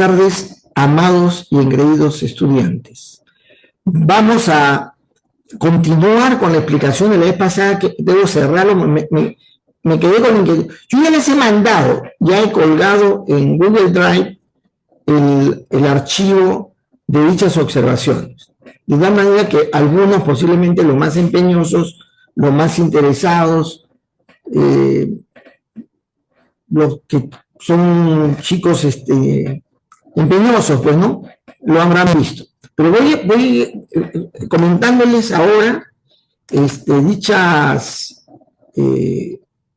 tardes, amados y engreídos estudiantes. Vamos a continuar con la explicación de la vez pasada, que debo cerrarlo, me quedé con inquietud. Yo ya les he mandado, ya he colgado en Google Drive el archivo de dichas observaciones. De tal manera que algunos, posiblemente los más empeñosos, los más interesados, los que son chicos empeñosos, pues, ¿no? Lo habrán visto. Pero voy comentándoles ahora dichas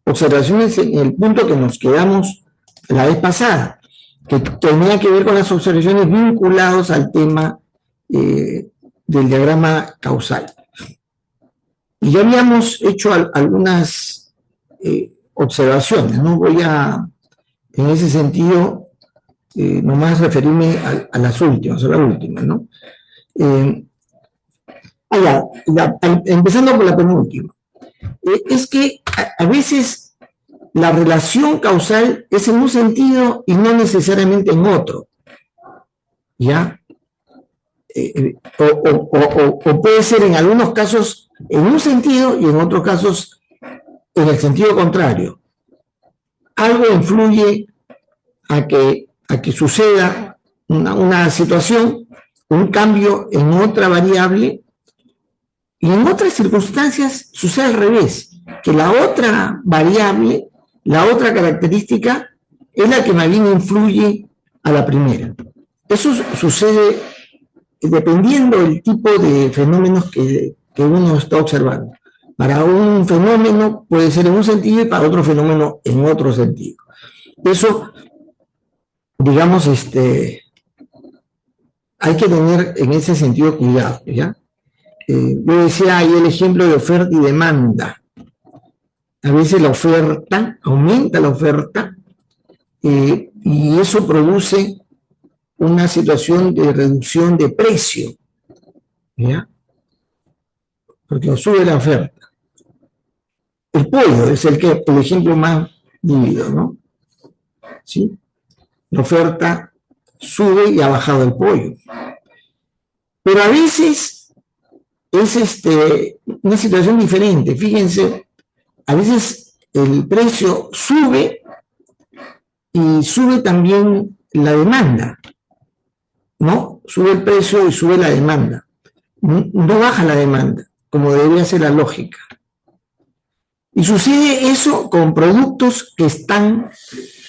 observaciones en el punto que nos quedamos la vez pasada, que tenía que ver con las observaciones vinculadas al tema del diagrama causal. Y ya habíamos hecho algunas observaciones, ¿no? Voy a, en ese sentido, nomás referirme a las últimas, a la última, ¿no? Empezando por la penúltima. Es que a veces la relación causal es en un sentido y no necesariamente en otro, ¿ya? O puede ser en algunos casos en un sentido y en otros casos en el sentido contrario. Algo influye a que suceda una situación, un cambio en otra variable, y en otras circunstancias sucede al revés, que la otra variable, la otra característica, es la que más bien influye a la primera. Eso sucede dependiendo del tipo de fenómenos que uno está observando. Para un fenómeno puede ser en un sentido y para otro fenómeno en otro sentido. Eso, digamos, hay que tener en ese sentido cuidado, ¿ya? Yo decía ahí el ejemplo de oferta y demanda. A veces la oferta, aumenta la oferta, y eso produce una situación de reducción de precio, ¿ya? Porque sube la oferta. El pollo es el ejemplo más vívido, ¿no? ¿Sí? La oferta sube y ha bajado el pollo. Pero a veces es una situación diferente. Fíjense, a veces el precio sube y sube también la demanda, ¿no? Sube el precio y sube la demanda. No baja la demanda, como debería ser la lógica. Y sucede eso con productos que están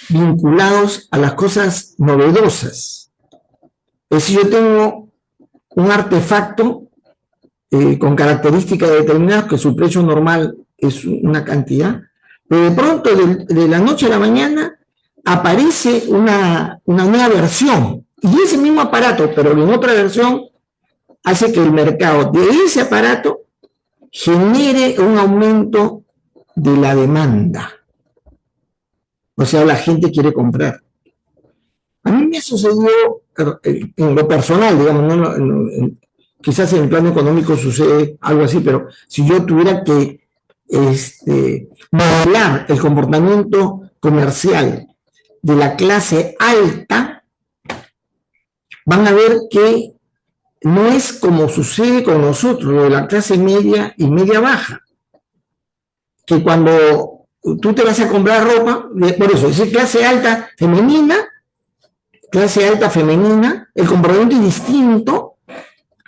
vinculados a las cosas novedosas. Es decir, yo tengo un artefacto con características determinadas, que su precio normal es una cantidad, pero de pronto, de la noche a la mañana, aparece una nueva versión, y ese mismo aparato, pero en otra versión, hace que el mercado de ese aparato genere un aumento de la demanda. O sea, la gente quiere comprar. A mí me sucedió en lo personal, digamos, ¿no? Quizás en el plano económico sucede algo así, pero si yo tuviera que modelar el comportamiento comercial de la clase alta, van a ver que no es como sucede con nosotros, lo de la clase media y media baja, que cuando tú te vas a comprar ropa, por eso, es clase alta femenina, el comportamiento es distinto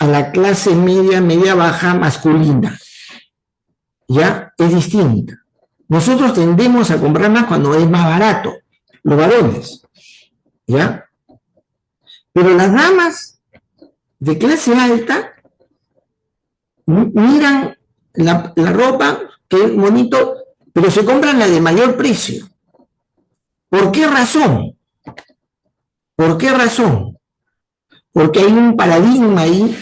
a la clase media, media baja masculina. Ya es distinta. Nosotros tendemos a comprar más cuando es más barato, los varones, ¿ya? Pero las damas de clase alta miran la ropa, que es bonito, pero se compran la de mayor precio. ¿Por qué razón? Porque hay un paradigma ahí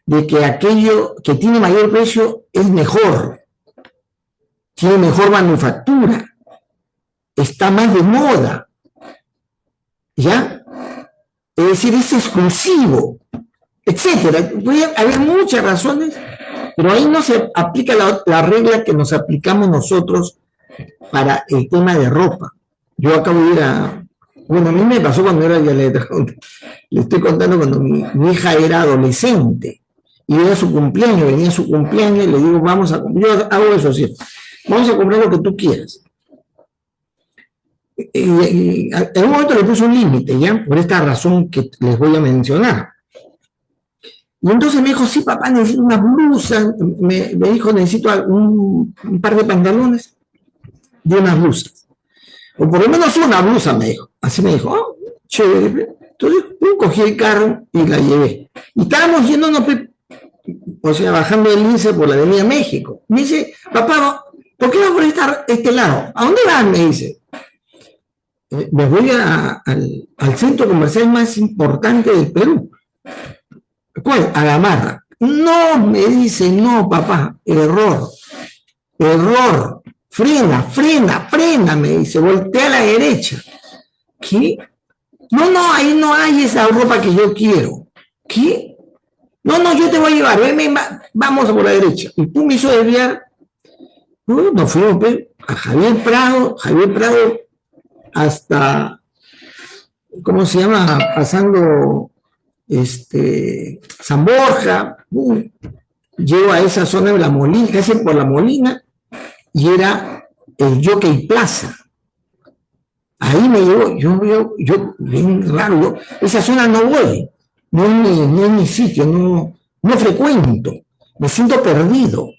de que aquello que tiene mayor precio es mejor, tiene mejor manufactura, está más de moda, ¿ya? Es decir, es exclusivo, etcétera. Puede haber muchas razones, pero ahí no se aplica la regla que nos aplicamos nosotros para el tema de ropa. Yo acabo de ir Bueno, a mí me pasó cuando era, ya le estoy contando cuando mi hija era adolescente y era su cumpleaños, venía su cumpleaños y le digo, vamos a, yo hago eso, sí, vamos a comprar lo que tú quieras. En un momento le puse un límite, ¿ya? Por esta razón que les voy a mencionar. Y entonces me dijo, sí, papá, necesito una blusa. Me dijo, necesito un par de pantalones y unas blusas. O por lo menos una blusa, me dijo. Así me dijo, oh, chévere. Entonces, cogí el carro y la llevé. Y estábamos yéndonos, o sea, bajando el lince por la Avenida México. Me dice, papá, ¿por qué vas por este lado? ¿A dónde vas? Me dice. Me voy al centro comercial más importante del Perú. ¿Cuál? A Gamarra. No, me dice, no, papá, error, error, frena, me dice, voltea a la derecha. ¿Qué? No, ahí no hay esa ropa que yo quiero. ¿Qué? No, yo te voy a llevar, vamos por la derecha. Y tú me hizo desviar. Nos fuimos a Javier Prado hasta, ¿cómo se llama? Pasando San Borja, llego a esa zona de la Molina, casi por la Molina, y era el Jockey Plaza. Ahí me llevo, yo bien raro, esa zona no voy, no es mi sitio, no frecuento, me siento perdido.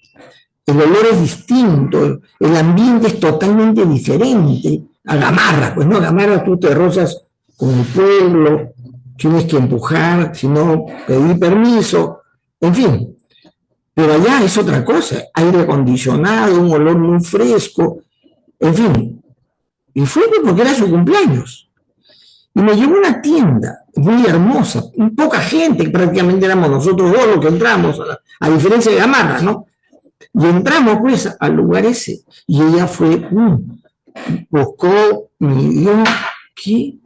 El olor es distinto, el ambiente es totalmente diferente. A Gamarra, pues no, a Gamarra tú te rozas con el pueblo, tienes que empujar, si no, pedir permiso, en fin. Pero allá es otra cosa, aire acondicionado, un olor muy fresco, en fin. Y fue porque era su cumpleaños. Y me llevó a una tienda muy hermosa, poca gente, prácticamente éramos nosotros dos los que entramos, a diferencia de Gamarra, ¿no? Y entramos pues al lugar ese, y ella fue, buscó, midió, ¿qué?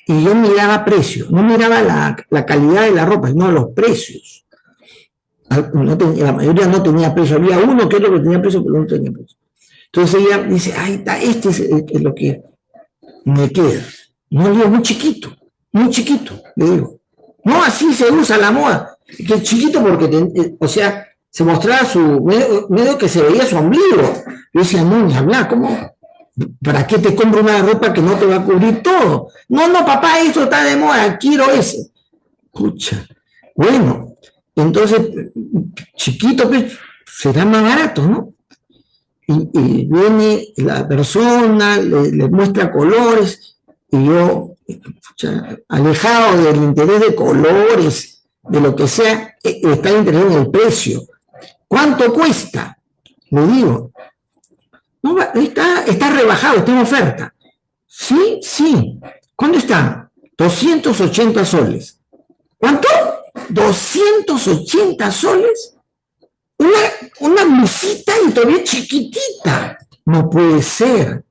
Y yo miraba precios, no miraba la calidad de la ropa, sino los precios. La mayoría no tenía precio, había uno que es lo que tenía precio, pero no tenía precio. Entonces ella dice, ahí está, este es lo que me queda. No, le digo, muy chiquito, le digo. No, así se usa la moda. Que chiquito porque, o sea, se mostraba medio que se veía su ombligo. Yo decía, no, ni hablar, ¿cómo? ¿Para qué te compro una ropa que no te va a cubrir todo? No, papá, eso está de moda, quiero ese. Pucha, bueno, entonces, chiquito, pues, será más barato, ¿no? Y viene la persona, le muestra colores, y yo, pucha, alejado del interés de colores, de lo que sea, está interesado en el precio. ¿Cuánto cuesta? Le digo. No, está rebajado, está en oferta. Sí. ¿Cuándo está? 280 soles. ¿Cuánto? 280 soles. Una blusita y todavía chiquitita. No puede ser.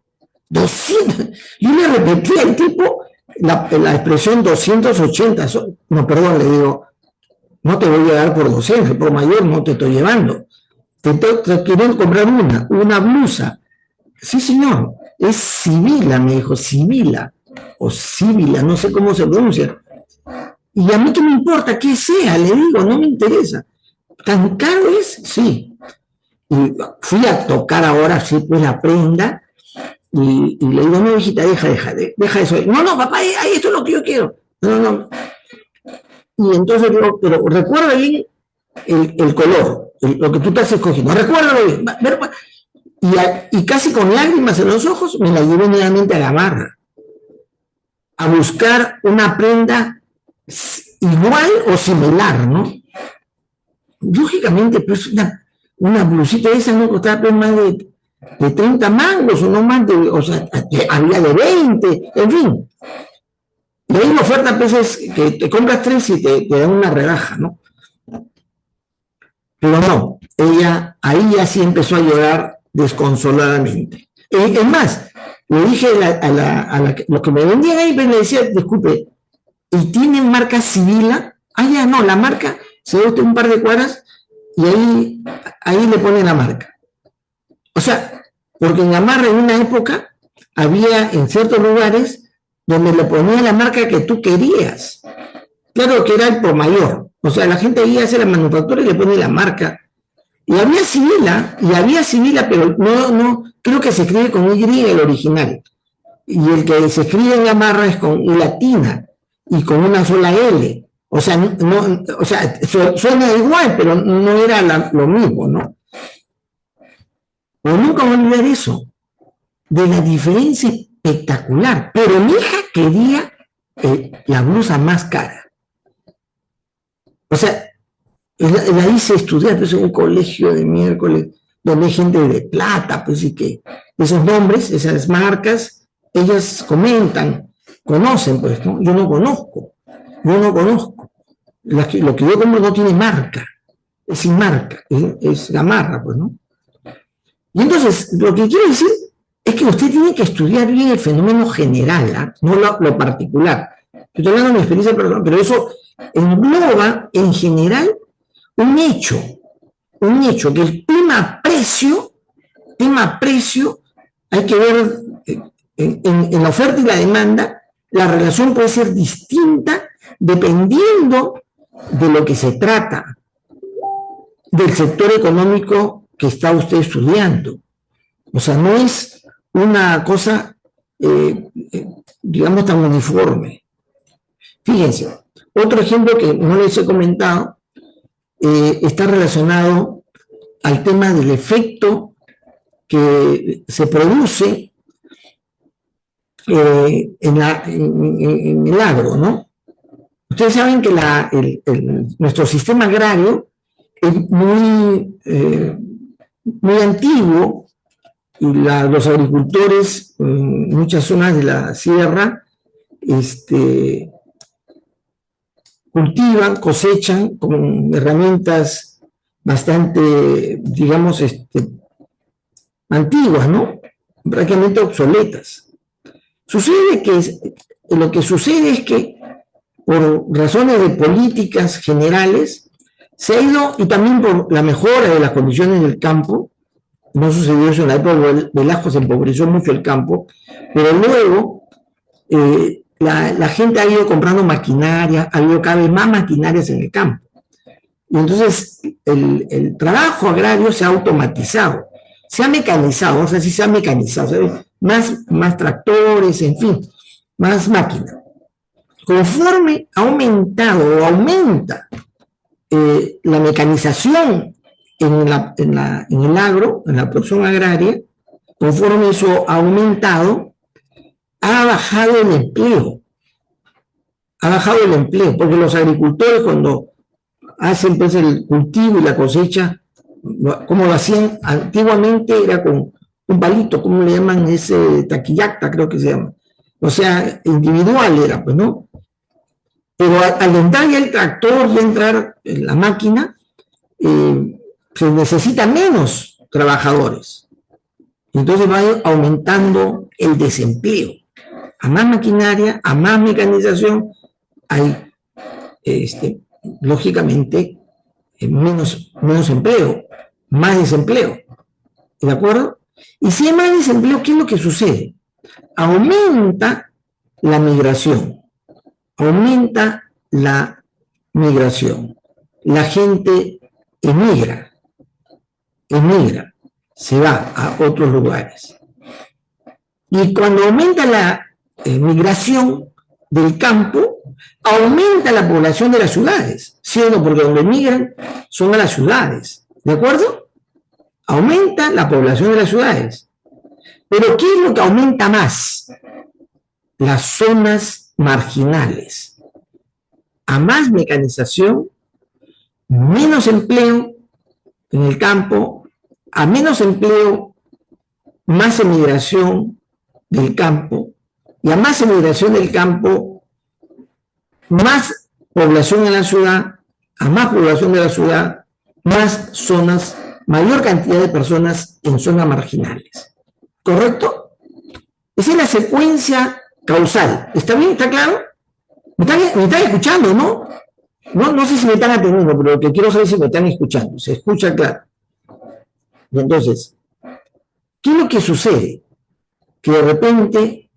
200. Yo le repetí al tipo la expresión 280 soles. No, perdón, le digo, no te voy a dar por docente, por mayor no te estoy llevando. Te quieren comprar una blusa. Sí, señor, es Sibila, me dijo, Sibila, o Sibila, no sé cómo se pronuncia. Y a mí qué me importa que sea, le digo, no me interesa. ¿Tan caro es? Sí. Y fui a tocar ahora, sí, pues la prenda, y le digo, no, hijita, deja eso. No, papá, esto es lo que yo quiero. No. Y entonces digo, pero recuerda bien el color, lo que tú estás escogiendo, recuérdalo bien. Y casi con lágrimas en los ojos me la llevé nuevamente a Gamarra a buscar una prenda igual o similar, ¿no? Lógicamente, pues una blusita de esa no costaba pues, más de 30 mangos o no más o sea, había de 20, en fin. Y hay una oferta, pues es que te compras 3 y te dan una rebaja, ¿no? Pero no, ella ahí ya sí empezó a llorar desconsoladamente. Es más, le dije a lo que me vendían ahí, pues le decía, disculpe, ¿y tienen marca Sibila? Ya no, la marca, se da usted un par de cuadras y ahí le ponen la marca. O sea, porque en Gamarra en una época había en ciertos lugares donde le ponía la marca que tú querías. Claro que era el por mayor. O sea, la gente iba a hacer la manufactura y le pone la marca. Y había Sibila, pero no, creo que se escribe con Y el original. Y el que se escribe en Gamarra es con I latina y con una sola L. O sea, suena igual, pero no era lo mismo, ¿no? Pero nunca voy a olvidar eso, de la diferencia espectacular. Pero mi hija quería la blusa más cara. O sea, la hice estudiar pues, en un colegio de miércoles, donde hay gente de plata, pues, y que esos nombres, esas marcas, ellas comentan, conocen, pues, ¿no? Yo no conozco. Lo que yo compro no tiene marca, es sin marca, es Gamarra, pues, ¿no? Y entonces, lo que quiero decir es que usted tiene que estudiar bien el fenómeno general, ¿eh? No lo particular. Estoy hablando de mi experiencia personal, pero eso engloba en general un hecho, que el tema precio, hay que ver en la oferta y la demanda, la relación puede ser distinta dependiendo de lo que se trata, del sector económico que está usted estudiando. O sea, no es una cosa, digamos, tan uniforme. Fíjense, otro ejemplo que no les he comentado está relacionado al tema del efecto que se produce en el agro, ¿no? Ustedes saben que nuestro sistema agrario es muy antiguo y los agricultores en muchas zonas de la sierra cultivan, cosechan con herramientas bastante, digamos, antiguas, ¿no? Prácticamente obsoletas. Lo que sucede es que por razones de políticas generales se ha ido, y también por la mejora de las condiciones del campo, no sucedió eso en la época de Velasco, se empobreció mucho el campo, pero luego la gente ha ido comprando maquinaria, ha habido cada vez más maquinarias en el campo. Y entonces el trabajo agrario se ha automatizado, se ha mecanizado, o sea, sí se ha mecanizado, ¿sabes? Más tractores, en fin, más máquinas. Conforme ha aumentado o aumenta la mecanización en el agro, en la producción agraria, conforme eso ha aumentado, ha bajado el empleo. Porque los agricultores cuando hacen pues el cultivo y la cosecha, como lo hacían antiguamente, era con un palito, ¿cómo le llaman? Ese taquillacta, creo que se llama. O sea, individual era, pues, ¿no? Pero al entrar ya el tractor y entrar en la máquina, se necesitan menos trabajadores. Entonces va aumentando el desempleo. A más maquinaria, a más mecanización, hay, lógicamente, menos empleo, más desempleo. ¿De acuerdo? Y si hay más desempleo, ¿qué es lo que sucede? Aumenta la migración. La gente emigra, se va a otros lugares. Y cuando aumenta la migración del campo, aumenta la población de las ciudades, ¿sí o no? Porque donde emigran son a las ciudades, ¿de acuerdo? Aumenta la población de las ciudades. Pero ¿qué es lo que aumenta más? Las zonas marginales. A más mecanización, menos empleo en el campo, a menos empleo, más emigración del campo, y a más emigración del campo, más población en la ciudad, a más población de la ciudad, más zonas, mayor cantidad de personas en zonas marginales. ¿Correcto? Esa es la secuencia causal. ¿Está bien? ¿Está claro? Me están escuchando, ¿no? No sé si me están atendiendo, pero lo que quiero saber es si me están escuchando. Se escucha claro. Y entonces, ¿qué es lo que sucede? Que de repente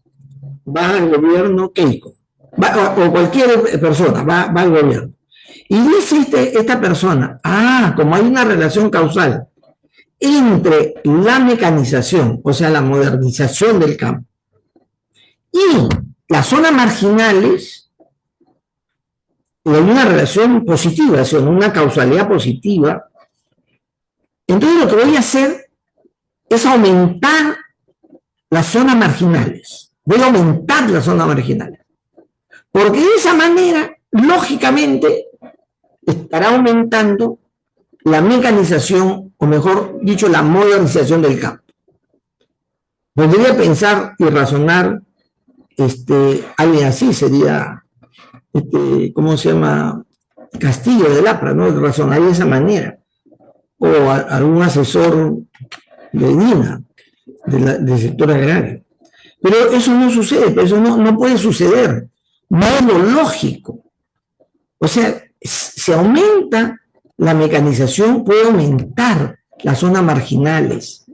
va al gobierno Keiko, o cualquier persona, va al gobierno. Y dice esta persona, como hay una relación causal entre la mecanización, o sea, la modernización del campo, y las zonas marginales, y hay una relación positiva, o una causalidad positiva, entonces lo que voy a hacer es aumentar las zonas marginales. Voy a aumentar las zonas marginales. Porque de esa manera, lógicamente, estará aumentando la mecanización, o mejor dicho, la modernización del campo. Podría pensar y razonar, alguien así sería, ¿cómo se llama? Castillo de Lapra, ¿no? Razonaría de esa manera. O algún asesor de DINA, del sector agrario. Pero eso no sucede, pero eso no puede suceder. No es lo lógico. O sea, si aumenta la mecanización, puede aumentar las zonas marginales,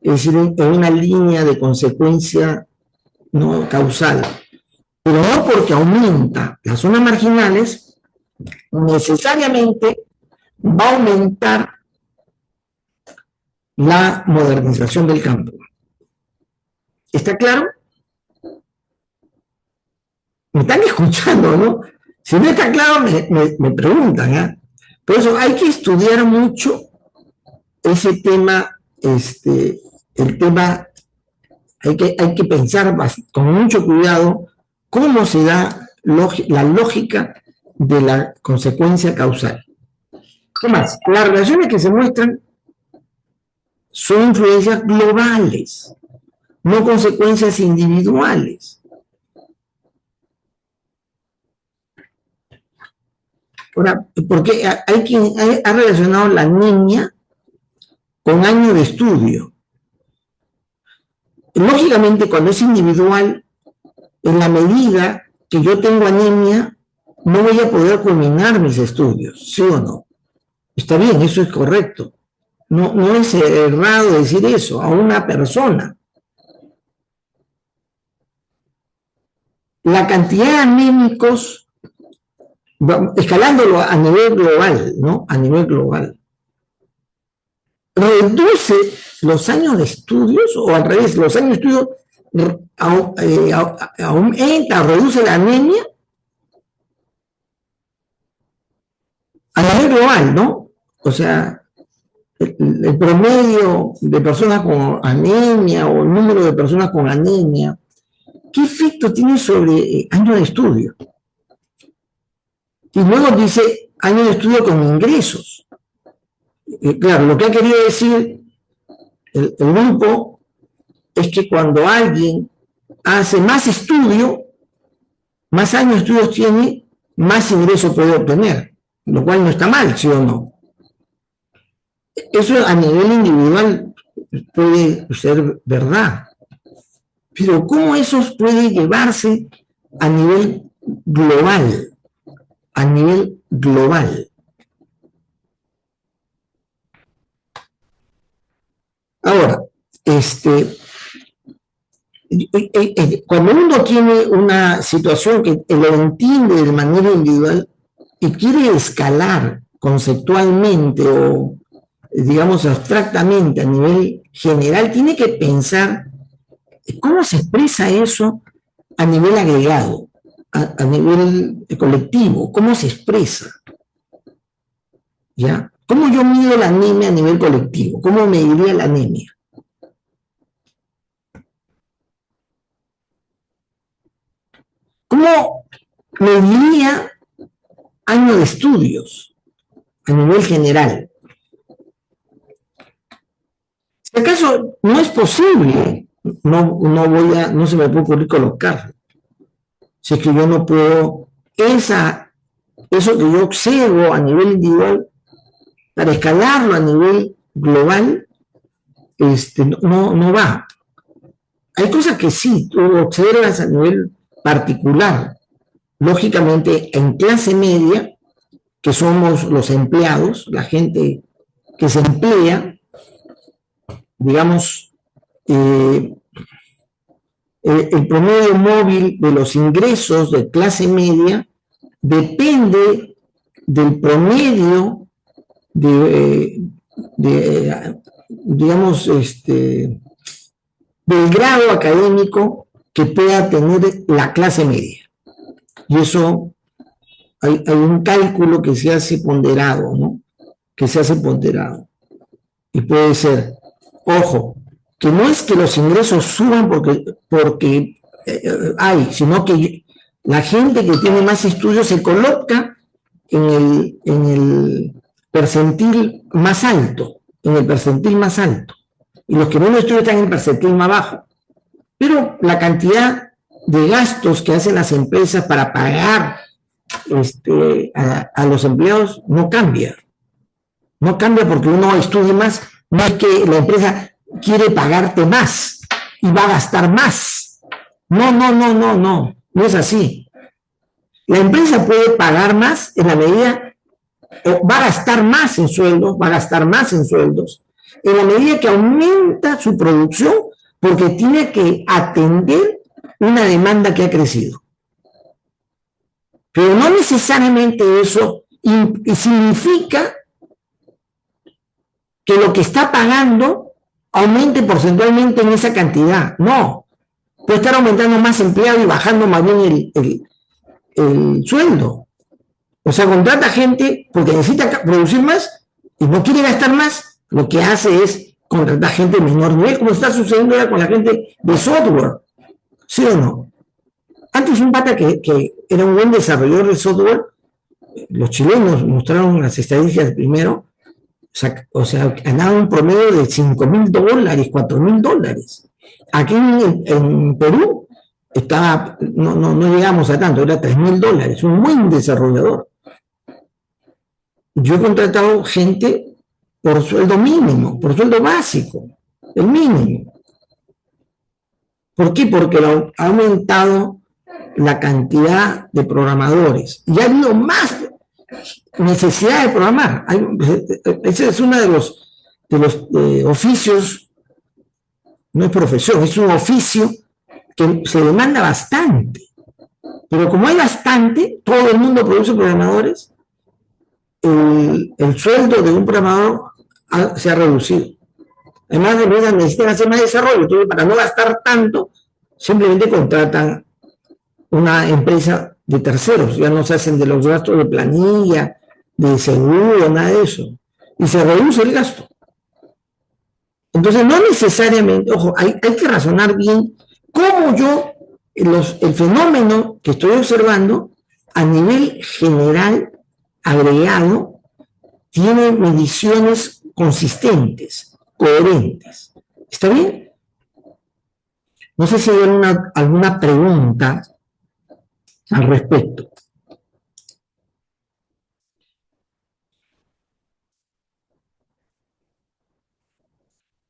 es decir, en una línea de consecuencia no causal. Pero no porque aumenta las zonas marginales, necesariamente va a aumentar la modernización del campo. ¿Está claro? Me están escuchando, ¿no? Si no está claro, me preguntan, ¿eh? Por eso hay que estudiar mucho ese tema, el tema, hay que pensar con mucho cuidado cómo se da la lógica de la consecuencia causal. ¿Qué más? Las relaciones que se muestran son influencias globales, no consecuencias individuales. Ahora, porque hay quien ha relacionado la anemia con año de estudio. Lógicamente, cuando es individual, en la medida que yo tengo anemia, no voy a poder culminar mis estudios, ¿sí o no? Está bien, eso es correcto. No es errado decir eso a una persona. La cantidad de anémicos, escalándolo a nivel global, ¿no? A nivel global. Reduce los años de estudios, o al revés, los años de estudios aumenta, reduce la anemia a nivel global, ¿no? O sea, el promedio de personas con anemia o el número de personas con anemia, ¿qué efecto tiene sobre años de estudio? Y luego dice años de estudio con ingresos. Claro, lo que ha querido decir el grupo es que cuando alguien hace más estudio, más años de estudios tiene, más ingreso puede obtener, lo cual no está mal, ¿sí o no? Eso a nivel individual puede ser verdad, pero ¿cómo eso puede llevarse a nivel global? A nivel global. Ahora, cuando uno tiene una situación que lo entiende de manera individual y quiere escalar conceptualmente o, digamos, abstractamente a nivel general, tiene que pensar cómo se expresa eso a nivel agregado, a nivel colectivo, cómo se expresa. ¿Ya? ¿Cómo yo mido la anemia a nivel colectivo? ¿Cómo mediría la anemia? ¿Cómo mediría año de estudios a nivel general? Si acaso no es posible, no se me puede ocurrir colocarlo. Si es que yo no puedo, eso que yo observo a nivel individual, para escalarlo a nivel global, no va. Hay cosas que sí, tú observas a nivel particular. Lógicamente, en clase media, que somos los empleados, la gente que se emplea, digamos, el promedio móvil de los ingresos de clase media depende del promedio digamos, del grado académico que pueda tener la clase media. Y eso hay un cálculo que se hace ponderado, ¿no? Que se hace ponderado. Y puede ser, ojo, que no es que los ingresos suban porque hay, sino que la gente que tiene más estudios se coloca en el percentil más alto, y los que menos estudian están en el percentil más bajo. Pero la cantidad de gastos que hacen las empresas para pagar a los empleados no cambia. No cambia porque uno estudie más, no es que la empresa quiere pagarte más y va a gastar más. No es así. La empresa puede pagar más en la medida, o va a gastar más en sueldos, en la medida que aumenta su producción porque tiene que atender una demanda que ha crecido. Pero no necesariamente eso significa que lo que está pagando aumente porcentualmente en esa cantidad. No. Puede estar aumentando más empleado y bajando más bien el sueldo. O sea, contrata gente porque necesita producir más y no quiere gastar más. Lo que hace es contratar gente de menor nivel, como está sucediendo ahora con la gente de software. ¿Sí o no? Antes un pata que era un buen desarrollador de software, los chilenos mostraron las estadísticas primero, o sea, ganaba un promedio de $5.000, $4.000. Aquí en Perú no llegamos a tanto, era $3.000, un buen desarrollador. Yo he contratado gente por sueldo mínimo, por sueldo básico, el mínimo. ¿Por qué? Porque ha aumentado la cantidad de programadores y ha habido más necesidad de programar. Ese es uno de los oficios, no es profesión, es un oficio que se demanda bastante. Pero como hay bastante, todo el mundo produce programadores, el sueldo de un programador se ha reducido. Además, las empresas necesitan hacer más desarrollo, entonces para no gastar tanto, simplemente contratan una empresa de terceros, ya no se hacen de los gastos de planilla, de seguro, nada de eso, y se reduce el gasto. Entonces, no necesariamente, ojo, hay que razonar bien cómo yo, el fenómeno que estoy observando a nivel general, agregado, tiene mediciones consistentes, coherentes. ¿Está bien? No sé si hay alguna pregunta al respecto.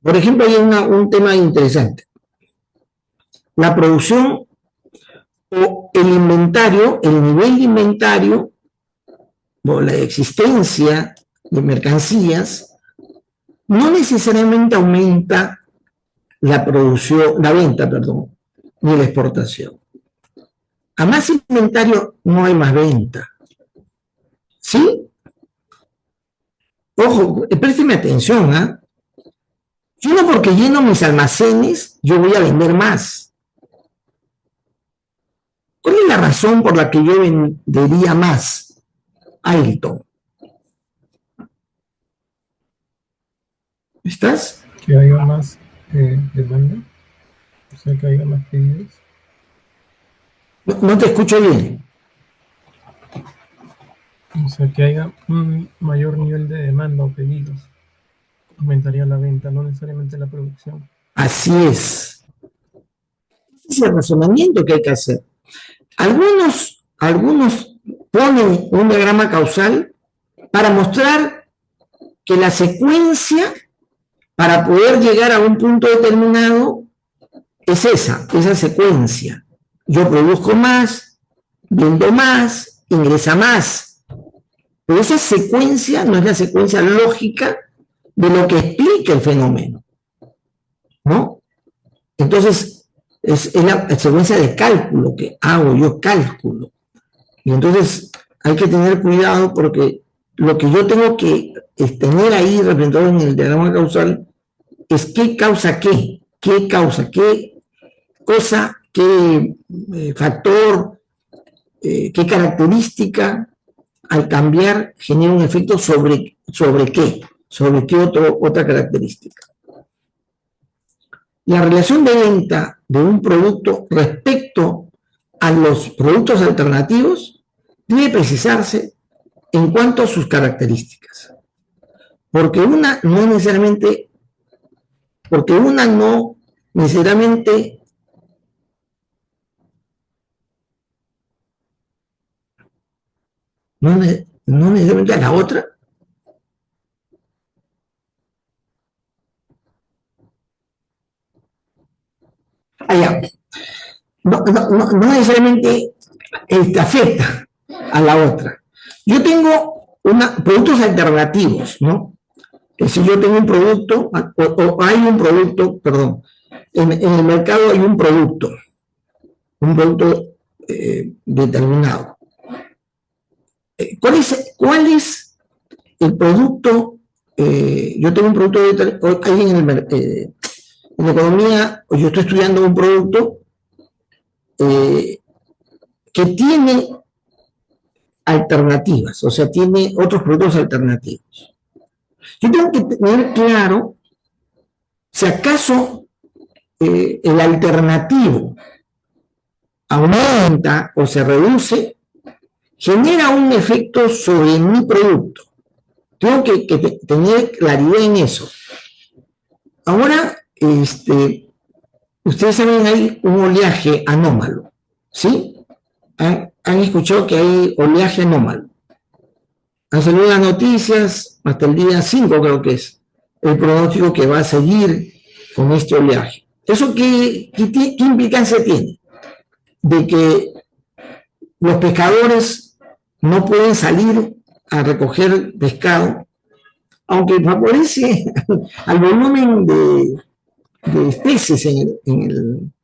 Por ejemplo, hay un tema interesante. La producción o el inventario, el nivel de inventario, o la existencia de mercancías, no necesariamente aumenta la venta, ni la exportación. A más inventario no hay más venta. ¿Sí? Ojo, présteme atención, ¿ah? Yo no porque lleno mis almacenes, yo voy a vender más. ¿Cuál es la razón por la que yo vendería más, Ailton? ¿Estás? Que haya más demanda, o sea, que haya más pedidos. No te escucho bien. O sea, que haya un mayor nivel de demanda o pedidos. Aumentaría la venta, no necesariamente la producción. Así es. Ese es el razonamiento que hay que hacer. Algunos ponen un diagrama causal para mostrar que la secuencia para poder llegar a un punto determinado es esa secuencia. Yo produzco más, vendo más, ingresa más. Pero esa secuencia no es la secuencia lógica de lo que explica el fenómeno, ¿no? Entonces, es la secuencia de cálculo que hago yo, cálculo. Y entonces hay que tener cuidado porque lo que yo tengo que tener ahí representado en el diagrama causal es qué causa qué cosa, qué factor, qué característica al cambiar genera un efecto sobre qué otra característica. La relación de venta de un producto respecto a los productos alternativos debe precisarse en cuanto a sus características. Porque una no necesariamente a la otra. No necesariamente afecta a la otra. Yo tengo productos alternativos, ¿no? Si yo tengo un producto, o hay un producto, perdón, en el mercado hay un producto determinado. ¿Cuál es el producto? Yo tengo un producto, hay en la economía, yo estoy estudiando un producto que tiene alternativas, o sea, tiene otros productos alternativos. Yo tengo que tener claro si acaso el alternativo aumenta o se reduce, genera un efecto sobre mi producto. Tengo que tener claridad en eso. Ahora, ustedes saben, hay un oleaje anómalo, ¿sí? Han escuchado que hay oleaje anómalo. Han salido las noticias hasta el día 5, creo que es el pronóstico que va a seguir con este oleaje. ¿Eso qué implicancia tiene? De que los pescadores no pueden salir a recoger pescado, aunque favorece al volumen de especies en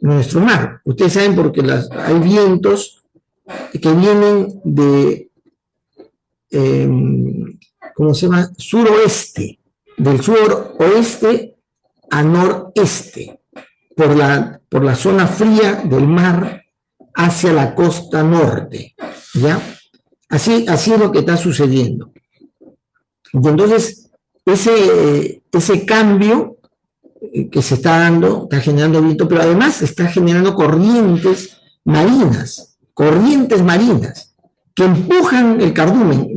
nuestro mar. Ustedes saben porque hay vientos que vienen de, ¿cómo se llama? Suroeste, del suroeste a noreste, por la zona fría del mar hacia la costa norte, ¿ya? Así es lo que está sucediendo. Y entonces, ese cambio que se está dando, está generando viento, pero además está generando corrientes marinas, que empujan el cardumen,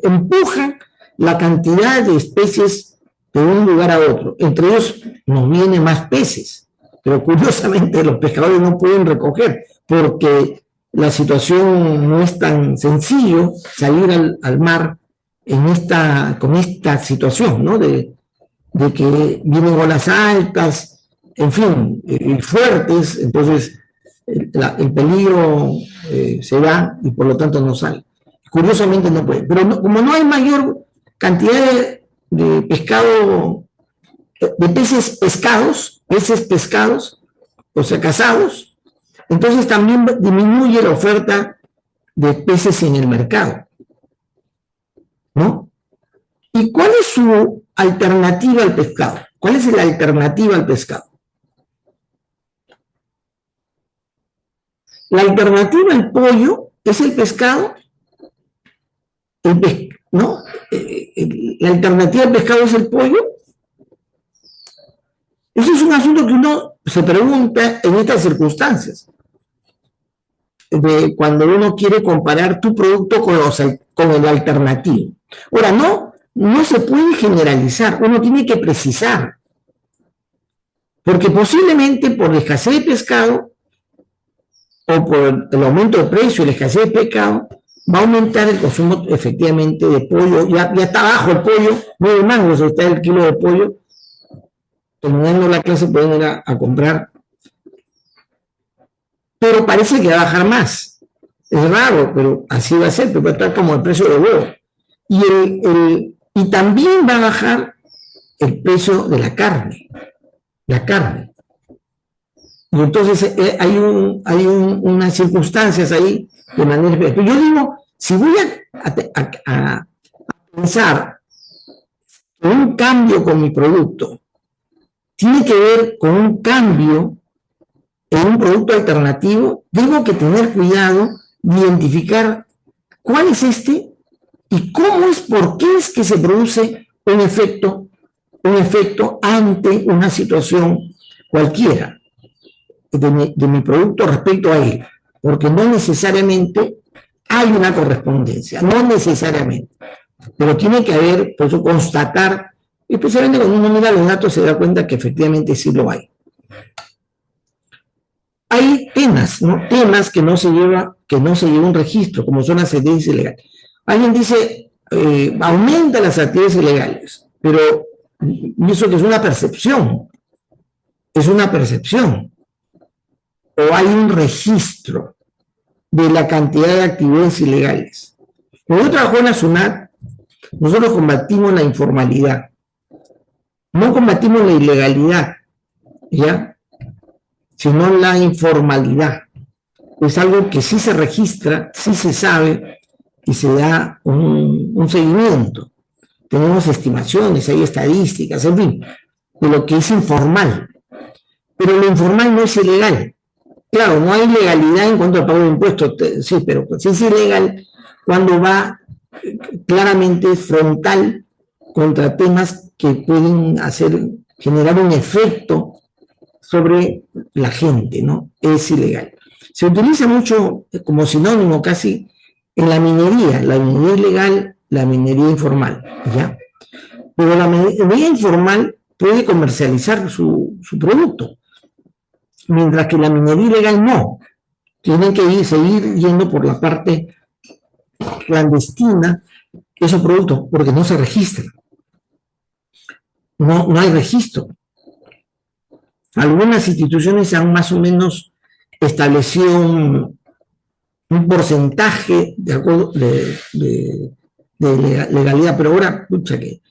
empujan la cantidad de especies de un lugar a otro. Entre ellos nos vienen más peces, pero curiosamente los pescadores no pueden recoger, porque la situación no es tan sencillo salir al mar con esta situación, ¿no? De que vienen olas altas, en fin, fuertes, entonces el peligro se da y por lo tanto no sale. Curiosamente no puede, pero como no hay mayor cantidad de pescado, de peces pescados, o sea, cazados, entonces también disminuye la oferta de peces en el mercado, ¿no? ¿Y cuál es su alternativa al pescado? ¿Cuál es la alternativa al pescado? La alternativa al pollo es el pescado, ¿no? La alternativa al pescado es el pollo. Ese es un asunto que uno se pregunta en estas circunstancias, de cuando uno quiere comparar tu producto con el alternativo. Ahora, no se puede generalizar, uno tiene que precisar, porque posiblemente por la escasez de pescado o por el aumento de precio y la escasez de pescado va a aumentar el consumo efectivamente de pollo. Ya está bajo el pollo, 9 mangos está el kilo de pollo. Terminando la clase pueden ir a comprar, pero parece que va a bajar más. Es raro, pero así va a ser, porque va a estar como el precio del huevo. Y también va a bajar el precio de la carne. Y entonces unas circunstancias ahí de manera especial. Yo digo, si voy a pensar que un cambio con mi producto tiene que ver con un cambio en un producto alternativo, tengo que tener cuidado de identificar cuál es este y cómo es, por qué es que se produce un efecto ante una situación cualquiera de mi producto respecto a él, porque no necesariamente hay una correspondencia, no necesariamente, pero tiene que haber, por eso constatar, especialmente cuando uno mira los datos se da cuenta que efectivamente sí lo hay. Hay temas, ¿no? Temas que no se lleva un registro, como son las actividades ilegales. Alguien dice, aumenta las actividades ilegales, pero eso que es una percepción, o hay un registro de la cantidad de actividades ilegales. Cuando yo trabajo en la SUNAT, nosotros combatimos la informalidad, no combatimos la ilegalidad, ¿ya? Sino la informalidad. Es algo que sí se registra, sí se sabe y se da un seguimiento. Tenemos estimaciones, hay estadísticas, en fin, de lo que es informal. Pero lo informal no es ilegal. Claro, no hay legalidad en cuanto al pago de impuestos, sí, pero sí es ilegal cuando va claramente frontal contra temas que pueden generar un efecto sobre la gente, ¿no? Es ilegal. Se utiliza mucho como sinónimo casi en la minería ilegal, la minería informal, ¿ya? Pero la minería informal puede comercializar su producto, mientras que la minería ilegal no. Tienen que seguir yendo por la parte clandestina esos productos, porque no se registran. No hay registro. Algunas instituciones han más o menos establecido un porcentaje de legalidad, pero ahora, pucha, que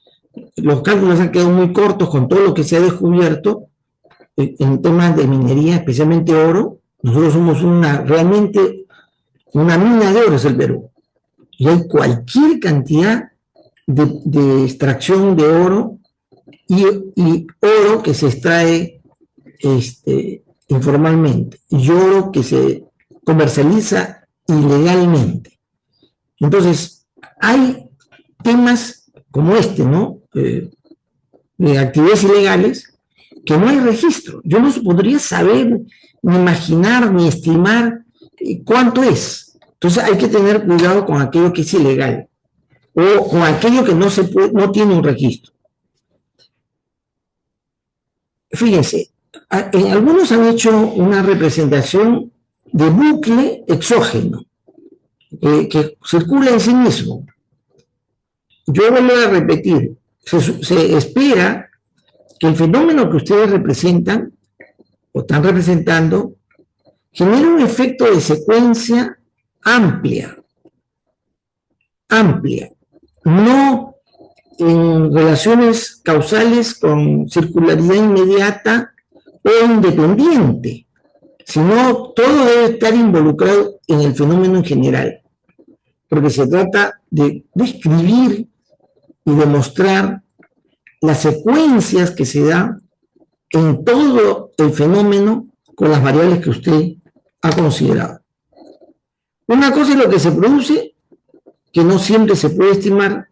los cálculos han quedado muy cortos con todo lo que se ha descubierto en temas de minería, especialmente oro. Nosotros somos realmente una mina de oro, es el Perú. Y hay cualquier cantidad de extracción de oro y oro que se extrae informalmente y oro que se comercializa ilegalmente. Entonces, hay temas como ¿no? De actividades ilegales que no hay registro. Yo no podría saber, ni imaginar, ni estimar cuánto es. Entonces hay que tener cuidado con aquello que es ilegal o con aquello que no tiene un registro. Fíjense, algunos han hecho una representación de bucle exógeno que circula en sí mismo. Yo vuelvo a repetir, se espera que el fenómeno que ustedes representan o están representando genere un efecto de secuencia amplia, no en relaciones causales con circularidad inmediata o independiente, sino todo debe estar involucrado en el fenómeno en general, porque se trata de describir y demostrar las secuencias que se dan en todo el fenómeno con las variables que usted ha considerado. Una cosa es lo que se produce, que no siempre se puede estimar.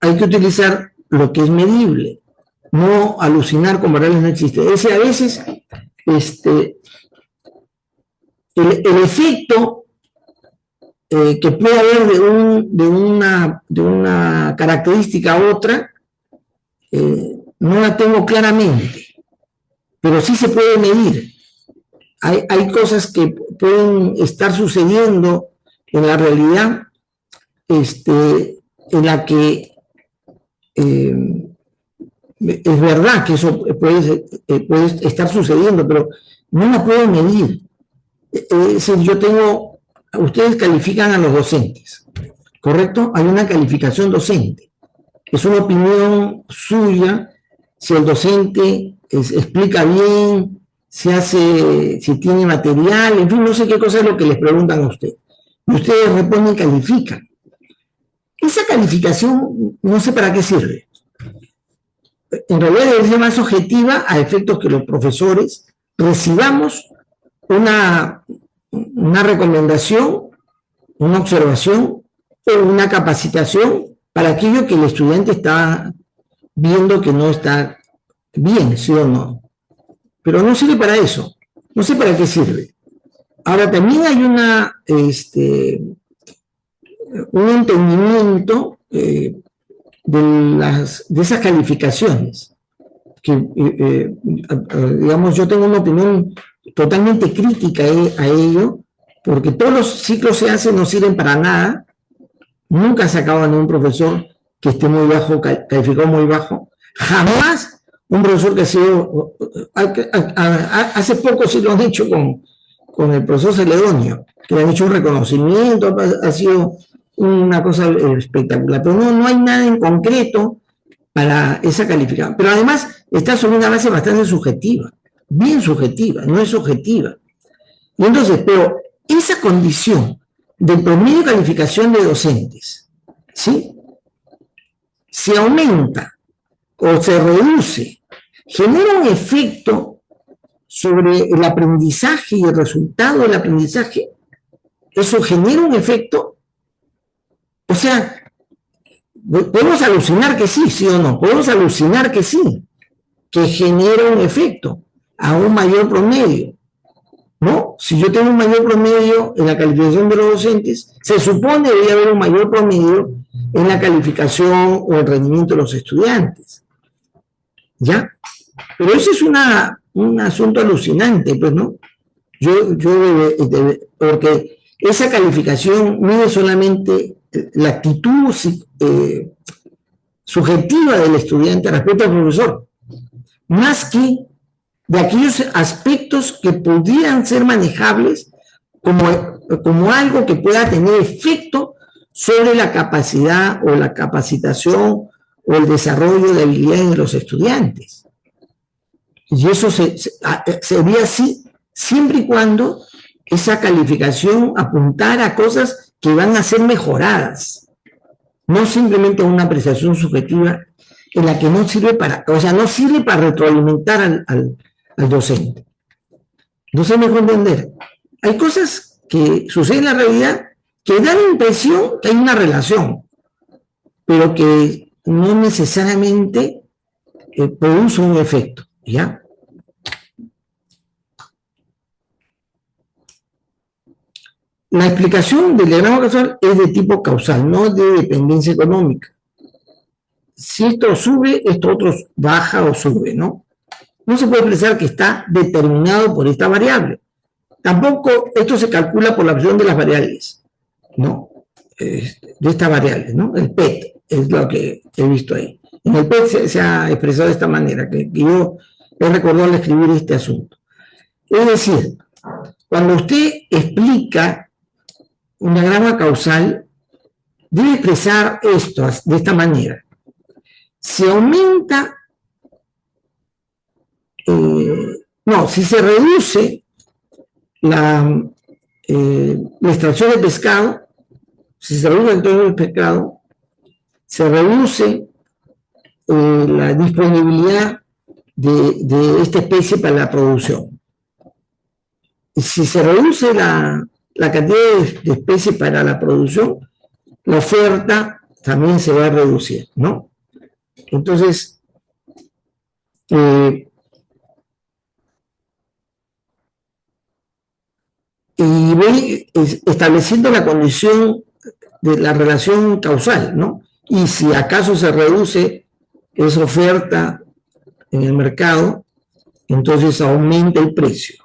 Hay que utilizar lo que es medible, no alucinar con variables no existentes. A veces el efecto que puede haber de una característica a otra, no la tengo claramente, pero sí se puede medir. Hay cosas que pueden estar sucediendo en la realidad, en la que es verdad que eso puede estar sucediendo, pero no la puedo medir. Es decir, ustedes califican a los docentes, ¿correcto? Hay una calificación docente. Es una opinión suya si el docente explica bien, si tiene material, en fin, no sé qué cosa es lo que les preguntan a ustedes. Y ustedes responden, califican. Esa calificación no sé para qué sirve. En realidad debe ser más objetiva a efectos que los profesores recibamos una recomendación, una observación o una capacitación para aquello que el estudiante está viendo que no está bien, ¿sí o no? Pero no sirve para eso. No sé para qué sirve. Ahora, también hay un entendimiento de esas calificaciones. Digamos, yo tengo una opinión totalmente crítica a ello, porque todos los ciclos se hacen no sirven para nada. Nunca se acaba ningún profesor que esté muy bajo, calificado muy bajo. Jamás un profesor que ha sido... Hace poco sí lo han hecho con el profesor Celedonio, que le han hecho un reconocimiento, ha sido una cosa espectacular, pero no hay nada en concreto para esa calificación. Pero además está sobre una base bastante subjetiva, bien subjetiva, no es objetiva. Y entonces, pero esa condición del promedio de calificación de docentes, ¿sí? Se aumenta o se reduce, genera un efecto sobre el aprendizaje y el resultado del aprendizaje. Eso genera un efecto. O sea, podemos alucinar que sí, sí o no, podemos alucinar que sí, que genera un efecto a un mayor promedio, ¿no? Si yo tengo un mayor promedio en la calificación de los docentes, se supone que debería haber un mayor promedio en la calificación o el rendimiento de los estudiantes, ¿ya? Pero eso es un asunto alucinante, pues, ¿no? Porque esa calificación mide solamente la actitud subjetiva del estudiante respecto al profesor, más que de aquellos aspectos que pudieran ser manejables como algo que pueda tener efecto sobre la capacidad o la capacitación o el desarrollo de habilidades de los estudiantes. Y eso se ve así siempre y cuando esa calificación apuntara a cosas que van a ser mejoradas, no simplemente a una apreciación subjetiva en la que no sirve no sirve para retroalimentar al docente. No sé mejor entender. Hay cosas que suceden en la realidad que dan la impresión que hay una relación, pero que no necesariamente produce un efecto, ¿ya? La explicación del diagrama causal es de tipo causal, no de dependencia económica. Si esto sube, esto otro baja o sube, ¿no? No se puede expresar que está determinado por esta variable. Tampoco esto se calcula por la presión de las variables, ¿no? De estas variables, ¿no? El PET es lo que he visto ahí. En el PET se ha expresado de esta manera, que yo he recordado al escribir este asunto. Es decir, cuando usted explica un diagrama causal, debe expresar esto de esta manera. Se aumenta, si se reduce la extracción de pescado, si se reduce el tono del pescado, se reduce la disponibilidad de esta especie para la producción. Y si se reduce la cantidad de especies para la producción, la oferta también se va a reducir, ¿no? Entonces, y voy estableciendo la condición de la relación causal, ¿no? Y si acaso se reduce esa oferta en el mercado, entonces aumenta el precio.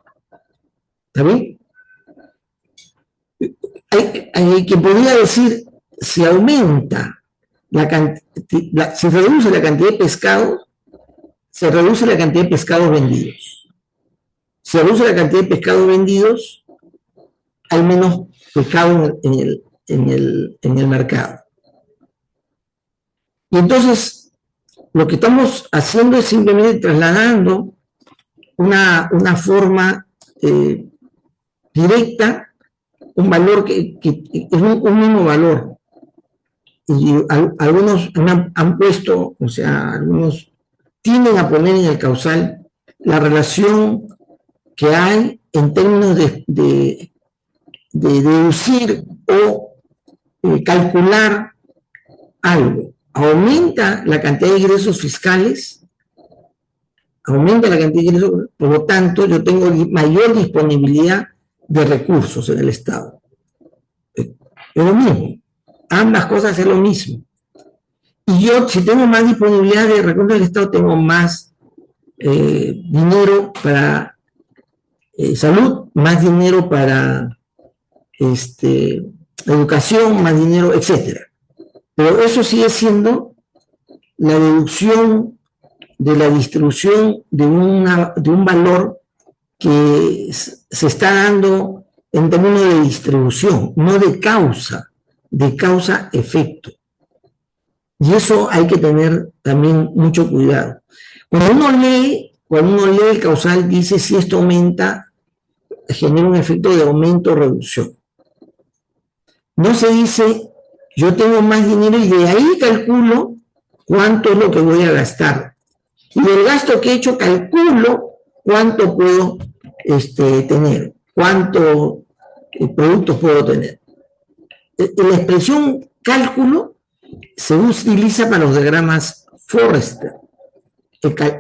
¿Está bien? Hay quien podría decir, si aumenta si reduce la cantidad de pescado, se reduce la cantidad de pescados vendidos. Si reduce la cantidad de pescados vendidos, hay menos pescado en el mercado. Y entonces, lo que estamos haciendo es simplemente trasladando una forma directa, un valor que es un mismo valor. Y algunos han puesto, o sea, algunos tienden a poner en el causal la relación que hay en términos de deducir o calcular algo. Aumenta la cantidad de ingresos fiscales, aumenta la cantidad de ingresos, por lo tanto, yo tengo mayor disponibilidad de recursos en el Estado. Es lo mismo. Ambas cosas es lo mismo. Y yo, si tengo más disponibilidad de recursos del Estado, tengo más dinero para salud, más dinero para educación, más dinero, etcétera. Pero eso sigue siendo la deducción de la distribución de un valor que se está dando en términos de distribución, no de causa-efecto. Y eso hay que tener también mucho cuidado. Cuando uno lee el causal, dice si esto aumenta, genera un efecto de aumento o reducción. No se dice, yo tengo más dinero y de ahí calculo cuánto es lo que voy a gastar. Y del gasto que he hecho calculo cuánto puedo tener, cuántos productos puedo tener. La expresión cálculo se utiliza para los diagramas Forrester.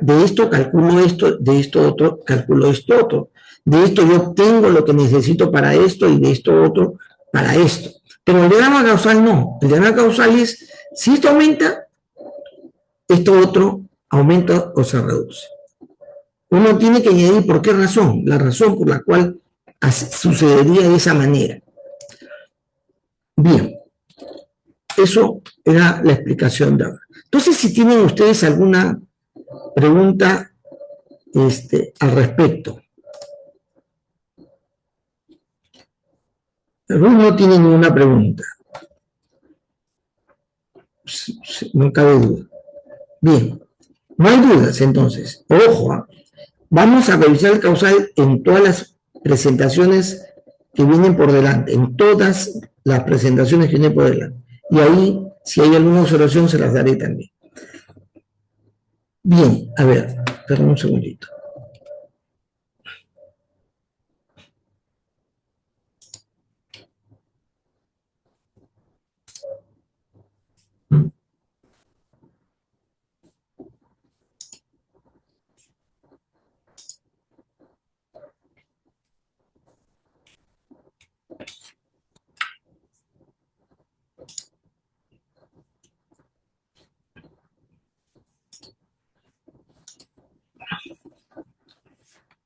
De esto calculo esto, de esto otro calculo esto otro. De esto yo obtengo lo que necesito para esto y de esto otro para esto. Pero el diagrama causal no. El diagrama causal es, si esto aumenta, esto otro aumenta o se reduce. Uno tiene que añadir por qué razón, la razón por la cual sucedería de esa manera. Bien, eso era la explicación de ahora. Entonces, si tienen ustedes alguna pregunta al respecto. Ruth no tiene ninguna pregunta. No cabe duda. Bien, no hay dudas entonces. Ojo, vamos a revisar el causal en todas las presentaciones que vienen por delante, en todas las presentaciones que vienen por delante. Y ahí, si hay alguna observación, se las daré también. Bien, a ver, perdón un segundito.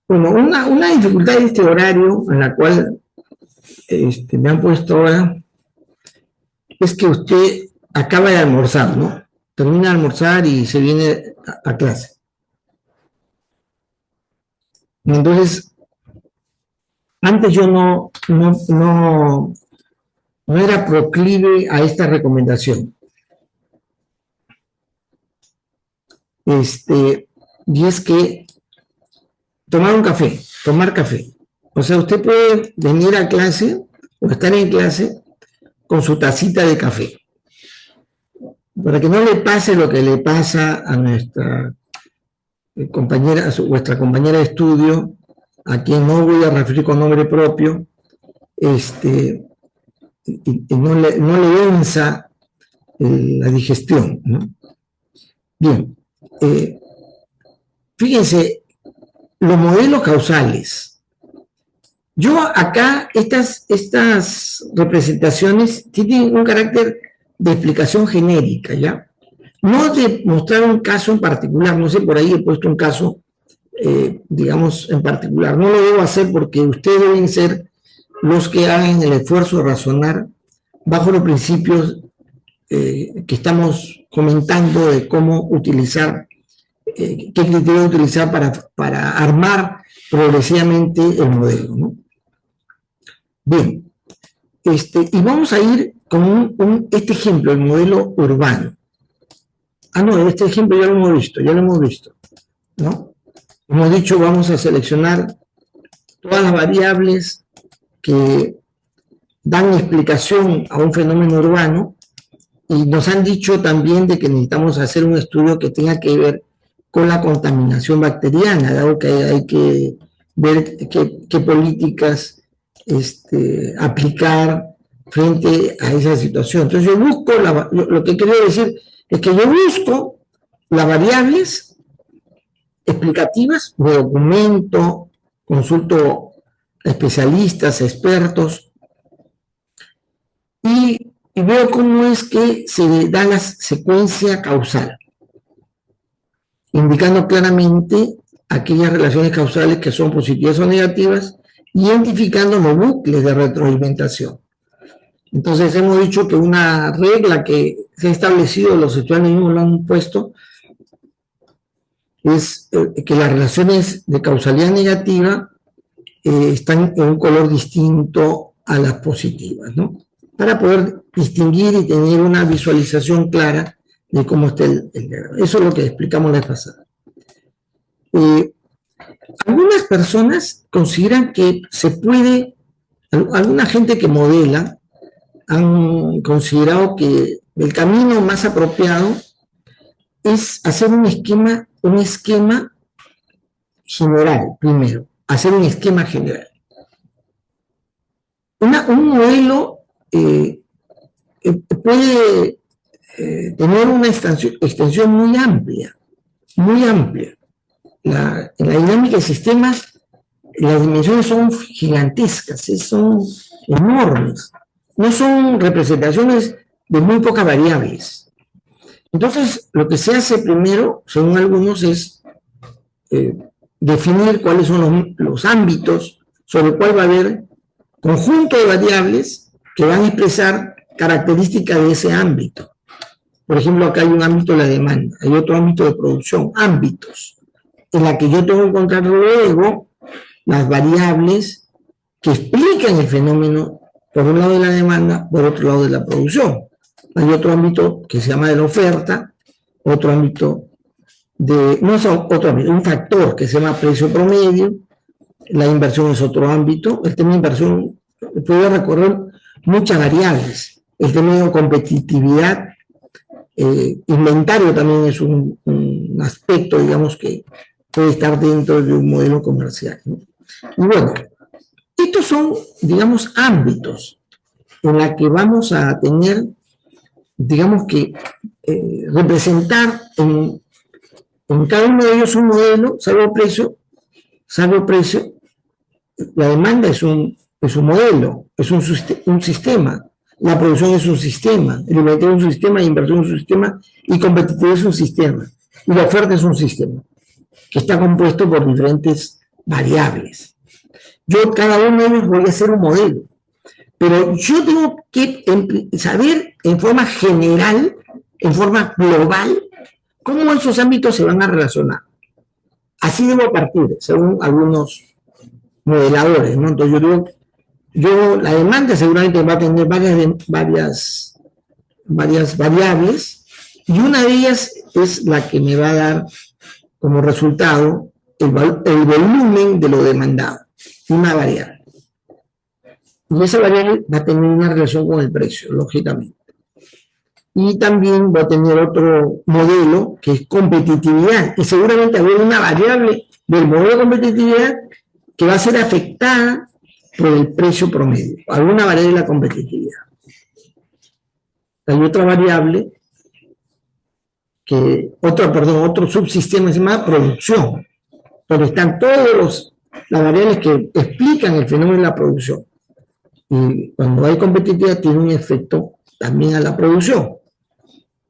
Bueno, una dificultad de este horario, en la cual me han puesto ahora, es que usted acaba de almorzar, ¿no? Termina de almorzar y se viene a clase. Entonces, antes yo no era proclive a esta recomendación. Y es que tomar café. O sea, usted puede venir a clase o estar en clase con su tacita de café. Para que no le pase lo que le pasa a nuestra compañera, vuestra compañera de estudio, a quien no voy a referir con nombre propio, y no le venza la digestión, ¿no? Bien, fíjense, los modelos causales. Yo acá, estas representaciones tienen un carácter de explicación genérica, ¿ya? No de mostrar un caso en particular, no sé, por ahí he puesto un caso, digamos, en particular. No lo debo hacer porque ustedes deben ser los que hagan el esfuerzo de razonar bajo los principios que estamos comentando de cómo utilizar, qué criterio utilizar para armar progresivamente el modelo, ¿no? Bien, y vamos a ir con este ejemplo, el modelo urbano. no, este ejemplo ya lo hemos visto, ¿no? Hemos dicho, vamos a seleccionar todas las variables que dan explicación a un fenómeno urbano, y nos han dicho también de que necesitamos hacer un estudio que tenga que ver con la contaminación bacteriana, dado que hay que ver qué políticas aplicar frente a esa situación. Entonces yo busco, lo que quiero decir es que yo busco las variables explicativas, me documento, consulto a especialistas, expertos, y veo cómo es que se da la secuencia causal, indicando claramente aquellas relaciones causales que son positivas o negativas, identificando los bucles de retroalimentación. Entonces hemos dicho que una regla que se ha establecido, los estudiantes mismos lo han puesto, es que las relaciones de causalidad negativa están en un color distinto a las positivas, ¿no? Para poder distinguir y tener una visualización clara de cómo está el grado. Eso es lo que explicamos la vez pasada. Algunas personas consideran que se puede, alguna gente que modela han considerado que el camino más apropiado es hacer un esquema general primero, hacer un esquema general. Un modelo puede tener una extensión muy amplia, muy amplia. En la dinámica de sistemas, las dimensiones son gigantescas, son enormes, no son representaciones de muy pocas variables. Entonces, lo que se hace primero, según algunos, es definir cuáles son los ámbitos sobre el cual va a haber conjunto de variables que van a expresar características de ese ámbito. Por ejemplo, acá hay un ámbito de la demanda, hay otro ámbito de producción, ámbitos, en la que yo tengo que encontrar luego las variables que explican el fenómeno, por un lado de la demanda, por otro lado de la producción. Hay otro ámbito que se llama de la oferta, otro ámbito un factor que se llama precio promedio, la inversión es otro ámbito, el tema de inversión puede recorrer muchas variables, el tema de competitividad, inventario también es un aspecto, digamos, que puede estar dentro de un modelo comercial, ¿no? Y bueno, estos son, digamos, ámbitos en los que vamos a tener, digamos que, representar en cada uno de ellos un modelo, salvo precio, la demanda es un modelo, es un sistema, la producción es un sistema, el inventario es un sistema, la inversión es un sistema, y competitividad es un sistema, y la oferta es un sistema, que está compuesto por diferentes variables. Yo cada uno de ellos voy a hacer un modelo, pero yo tengo que saber en forma general, en forma global, cómo esos ámbitos se van a relacionar. Así debo partir, según algunos modeladores, ¿no? Entonces la demanda seguramente va a tener varias variables, y una de ellas es la que me va a dar como resultado el volumen de lo demandado, una variable. Y esa variable va a tener una relación con el precio, lógicamente. Y también va a tener otro modelo que es competitividad, y seguramente habrá una variable del modelo de competitividad que va a ser afectada por el precio promedio, alguna variable de la competitividad. Hay otra variable otro subsistema se llama producción, donde están todas las variables que explican el fenómeno de la producción. Y cuando hay competitividad tiene un efecto también a la producción.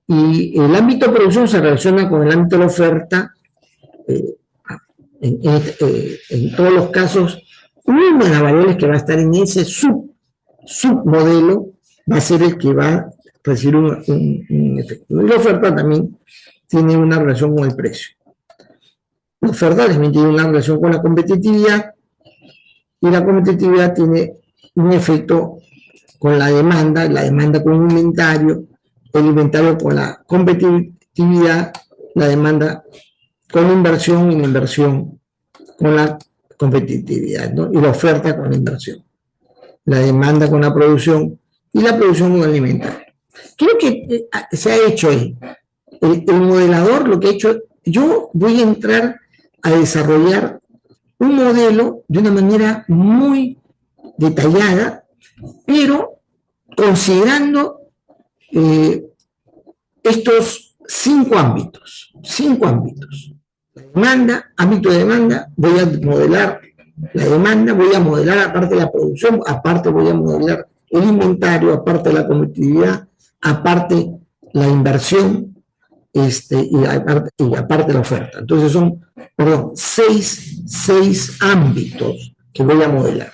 Y el ámbito de producción se relaciona con el ámbito de la oferta. En todos los casos, una de las variables que va a estar en ese submodelo va a ser el que va a recibir un efecto. Y la oferta también tiene una relación con el precio. La oferta también tiene una relación con la competitividad, y la competitividad tiene un efecto con la demanda con el inventario con la competitividad actividad, la demanda con la inversión y la inversión con la competitividad, ¿no? Y la oferta con la inversión, la demanda con la producción y la producción con el alimentario. Creo que se ha hecho ahí. El modelador lo que ha hecho, yo voy a entrar a desarrollar un modelo de una manera muy detallada, pero considerando estos cinco ámbitos. La demanda, ámbito de demanda, voy a modelar la demanda, voy a modelar aparte de la producción, aparte voy a modelar el inventario, aparte la competitividad, aparte la inversión, y aparte la oferta. Entonces son, perdón, seis ámbitos que voy a modelar,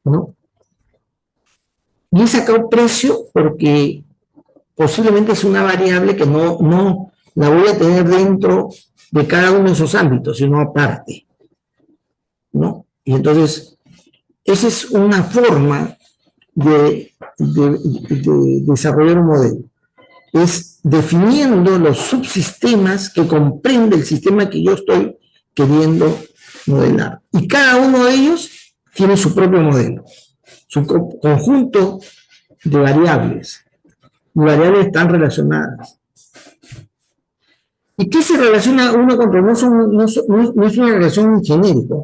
¿no? Y he sacado precio porque posiblemente es una variable que no la voy a tener dentro de cada uno de esos ámbitos, sino aparte, ¿no? Y entonces, esa es una forma de desarrollar un modelo. Es definiendo los subsistemas que comprende el sistema que yo estoy queriendo modelar. Y cada uno de ellos tiene su propio modelo, su conjunto de variables. Y variables están relacionadas. ¿Y qué se relaciona uno con otro? No es una relación genérica.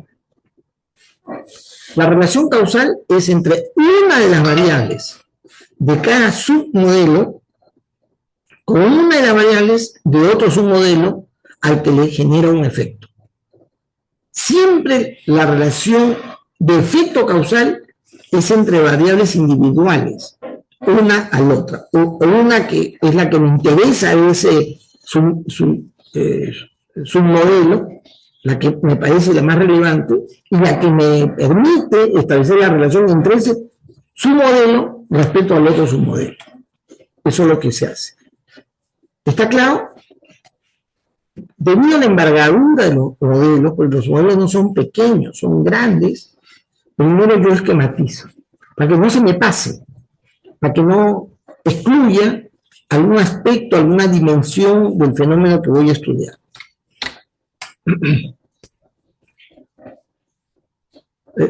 La relación causal es entre una de las variables de cada submodelo con una de las variables de otro submodelo al que le genera un efecto. Siempre la relación de efecto causal es entre variables individuales, una a la otra, o una que es la que me interesa ese submodelo, la que me parece la más relevante y la que me permite establecer la relación entre ese submodelo respecto al otro submodelo. Eso es lo que se hace. ¿Está claro? Debido a la envergadura de los modelos, porque los modelos no son pequeños, son grandes, primero yo esquematizo, para que no se me pase, para que no excluya algún aspecto, alguna dimensión del fenómeno que voy a estudiar.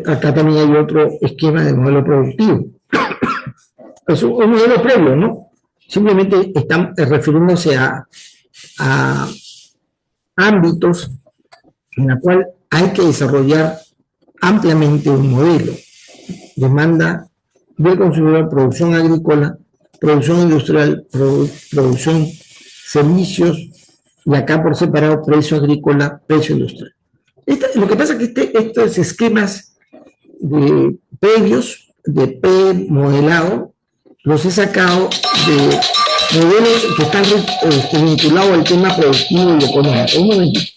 Acá también hay otro esquema de modelo productivo. Es un modelo previo, ¿no? Simplemente están refiriéndose a ámbitos en la cual hay que desarrollar ampliamente un modelo. Demanda del consumidor, producción agrícola, producción industrial, producción servicios, y acá por separado precio agrícola, precio industrial. Lo que pasa es que estos esquemas previos, de pre-modelado, los he sacado de modelos que están vinculados al tema productivo y económico. Un momentito.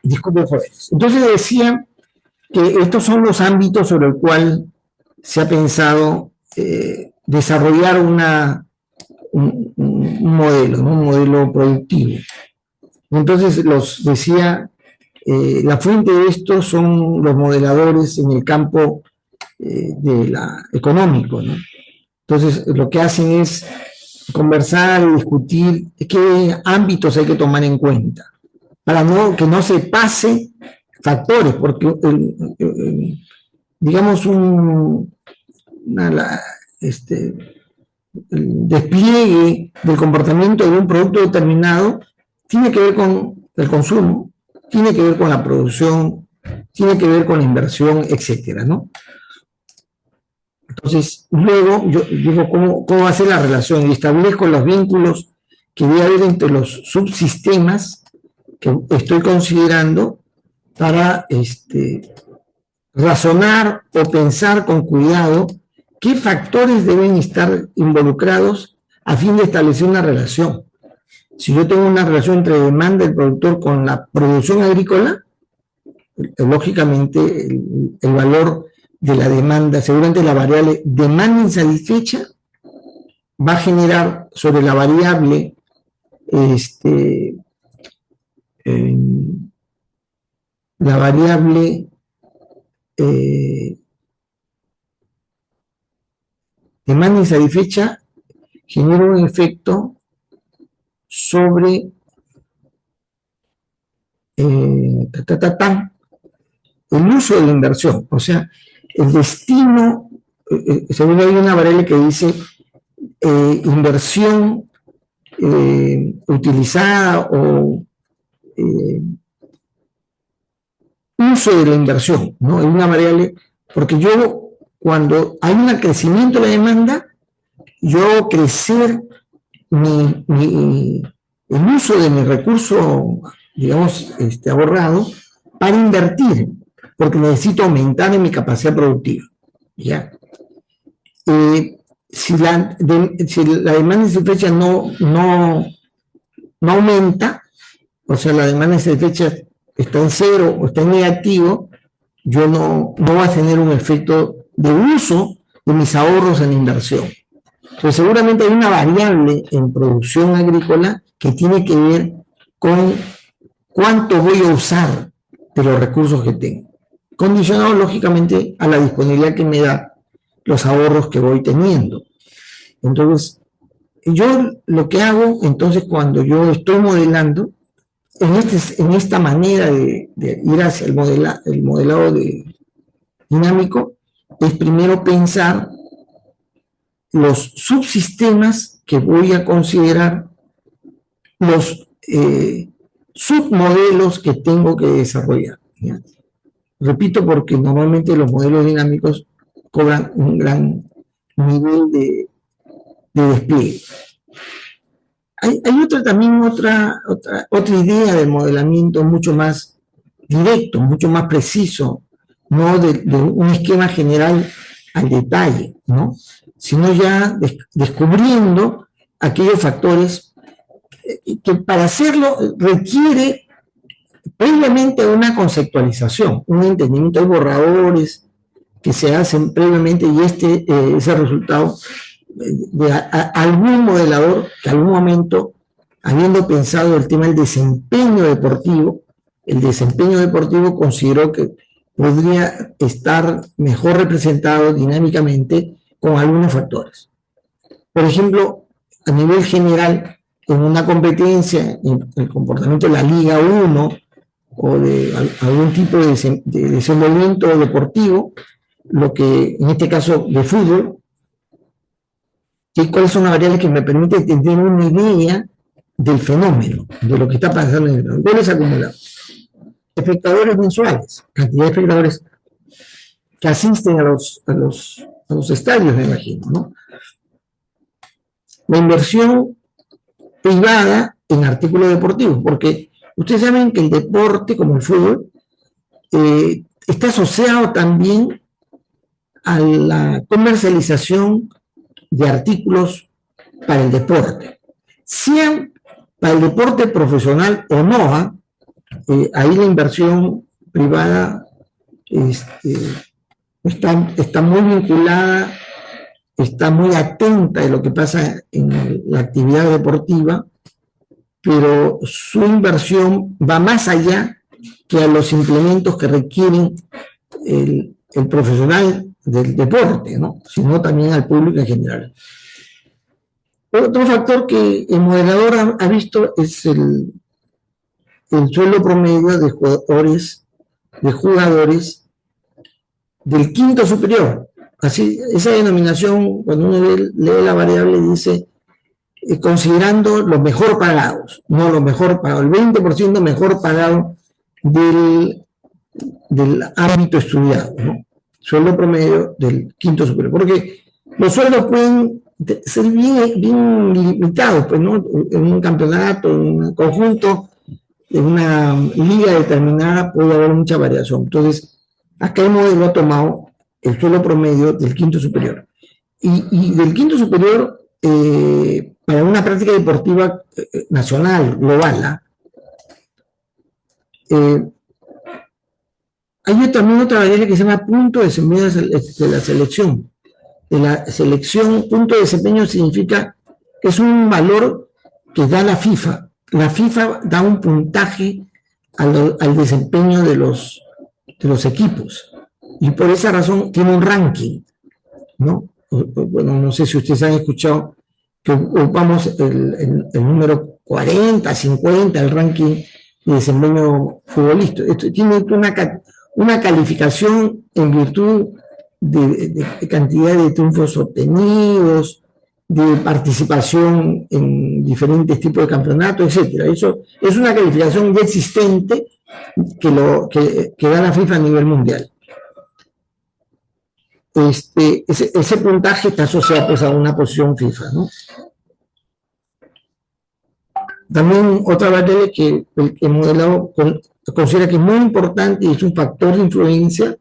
Disculpe por eso. Entonces decía que estos son los ámbitos sobre el cual se ha pensado desarrollar un modelo, ¿no? Un modelo productivo. Entonces los decía, la fuente de esto son los modeladores en el campo económico, ¿no? Entonces lo que hacen es conversar y discutir qué ámbitos hay que tomar en cuenta para que no se pase factores, porque digamos el despliegue del comportamiento de un producto determinado tiene que ver con el consumo, tiene que ver con la producción, tiene que ver con la inversión, etcétera, ¿no? Entonces, luego yo digo cómo va a ser la relación y establezco los vínculos que debe haber entre los subsistemas que estoy considerando para razonar o pensar con cuidado qué factores deben estar involucrados a fin de establecer una relación. Si yo tengo una relación entre demanda del productor con la producción agrícola, lógicamente el valor de la demanda, seguramente la variable demanda insatisfecha va a generar sobre la variable demanda insatisfecha genera un efecto sobre el uso de la inversión, o sea, el destino, según hay una variable que dice inversión utilizada o uso de la inversión, ¿no? Es una variable, porque yo, cuando hay un crecimiento de la demanda, yo hago crecer el uso de mi recurso, digamos, ahorrado, para invertir, porque necesito aumentar en mi capacidad productiva, ¿ya? Si la demanda insatisfecha no aumenta, o sea, la demanda insatisfecha está en cero o está en negativo, yo no voy a tener un efecto de uso de mis ahorros en inversión. Entonces, seguramente hay una variable en producción agrícola que tiene que ver con cuánto voy a usar de los recursos que tengo, condicionado lógicamente a la disponibilidad que me da los ahorros que voy teniendo. Entonces, yo lo que hago, entonces, cuando yo estoy modelando, en esta manera de ir hacia el modelado dinámico, es primero pensar los subsistemas que voy a considerar, los submodelos que tengo que desarrollar, ¿ya? Repito, porque normalmente los modelos dinámicos cobran un gran nivel de despliegue. Hay también otra idea de modelamiento mucho más directo, mucho más preciso, no de un esquema general al detalle, ¿no? Sino ya descubriendo aquellos factores que para hacerlo requiere previamente una conceptualización, un entendimiento de borradores que se hacen previamente y ese resultado de algún modelador que en algún momento, habiendo pensado el tema del desempeño deportivo, consideró que podría estar mejor representado dinámicamente con algunos factores. Por ejemplo, a nivel general, en una competencia, en el comportamiento de la Liga 1 o de algún tipo de desenvolvimiento deportivo, lo que en este caso de fútbol, ¿cuáles son las variables que me permiten tener una idea del fenómeno, de lo que está pasando en el goles acumulados? Espectadores mensuales, cantidad de espectadores que asisten a los estadios, me imagino, ¿no? La inversión privada en artículos deportivos, porque ustedes saben que el deporte, como el fútbol, está asociado también a la comercialización de artículos para el deporte, sean para el deporte profesional o no, Ahí la inversión privada está muy vinculada, está muy atenta de lo que pasa en la actividad deportiva, pero su inversión va más allá que a los implementos que requieren el profesional del deporte, ¿no? Sino también al público en general. Otro factor que el moderador ha visto es el sueldo promedio de jugadores del quinto superior. Así, esa denominación, cuando uno lee la variable, dice considerando los mejor pagados, no los mejor pagados, el 20% mejor pagado del ámbito estudiado, ¿no? Sueldo promedio del quinto superior, porque los sueldos pueden ser bien limitados, pues, ¿no? En un campeonato, en un conjunto, en una liga determinada puede haber mucha variación. Entonces, acá el modelo ha tomado el sueldo promedio del quinto superior. Y del quinto superior, para una práctica deportiva nacional, global, hay también otra variable que se llama punto de desempeño de la selección. De la selección, punto de desempeño significa que es un valor que da la FIFA. La FIFA da un puntaje al desempeño de los equipos. Y por esa razón tiene un ranking, ¿no? Bueno, no sé si ustedes han escuchado que ocupamos el número 40, 50, el ranking de desempeño futbolístico. Esto tiene una calificación en virtud de cantidad de triunfos obtenidos, de participación en diferentes tipos de campeonatos, etc. Eso es una calificación ya existente que da la FIFA a nivel mundial. Ese puntaje está asociado, pues, a una posición FIFA, ¿no? También otra variable que el modelado considera que es muy importante y es un factor de influencia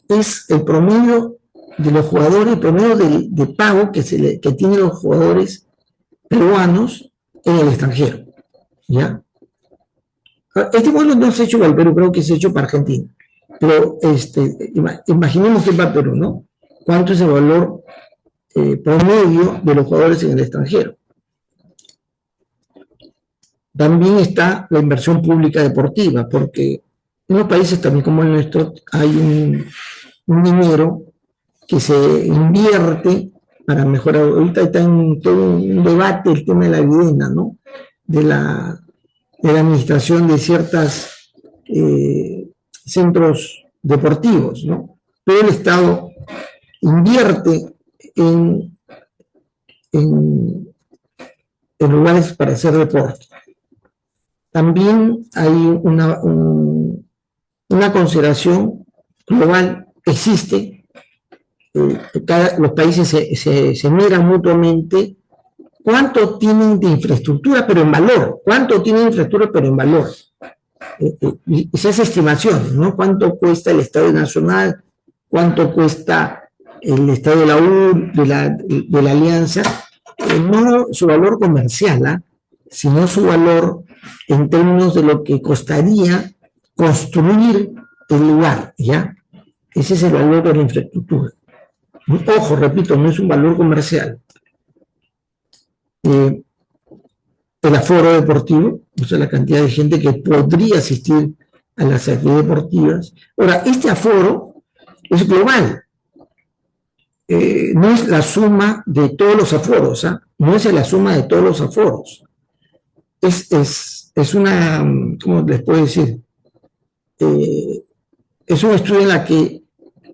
es el promedio de los jugadores, el promedio de pago que tienen los jugadores peruanos en el extranjero, ¿ya? Este modelo no se ha hecho para el Perú, creo que se ha hecho para Argentina. Pero imaginemos que es para Perú, ¿no? ¿Cuánto es el valor promedio de los jugadores en el extranjero? También está la inversión pública deportiva, porque en los países también como el nuestro hay un dinero que se invierte para mejorar. Ahorita está en todo un debate el tema de la vivienda, ¿no? De la administración de ciertas centros deportivos, ¿no? Pero el Estado invierte en lugares para hacer deporte. También hay una consideración global, existe, los países se miran mutuamente cuánto tienen de infraestructura, pero en valor, cuánto tienen de infraestructura, pero en valor. Y esas estimaciones, ¿no? ¿Cuánto cuesta el Estadio Nacional? ¿Cuánto cuesta el Estadio de la U, de la Alianza? No su valor comercial, sino su valor en términos de lo que costaría construir el lugar, ¿ya? Ese es el valor de la infraestructura. Ojo, repito, no es un valor comercial. El aforo deportivo, o sea, la cantidad de gente que podría asistir a las actividades deportivas. Ahora, este aforo es global. No es la suma de todos los aforos, no es la suma de todos los aforos. Es una, ¿cómo les puedo decir? Es un estudio en la que,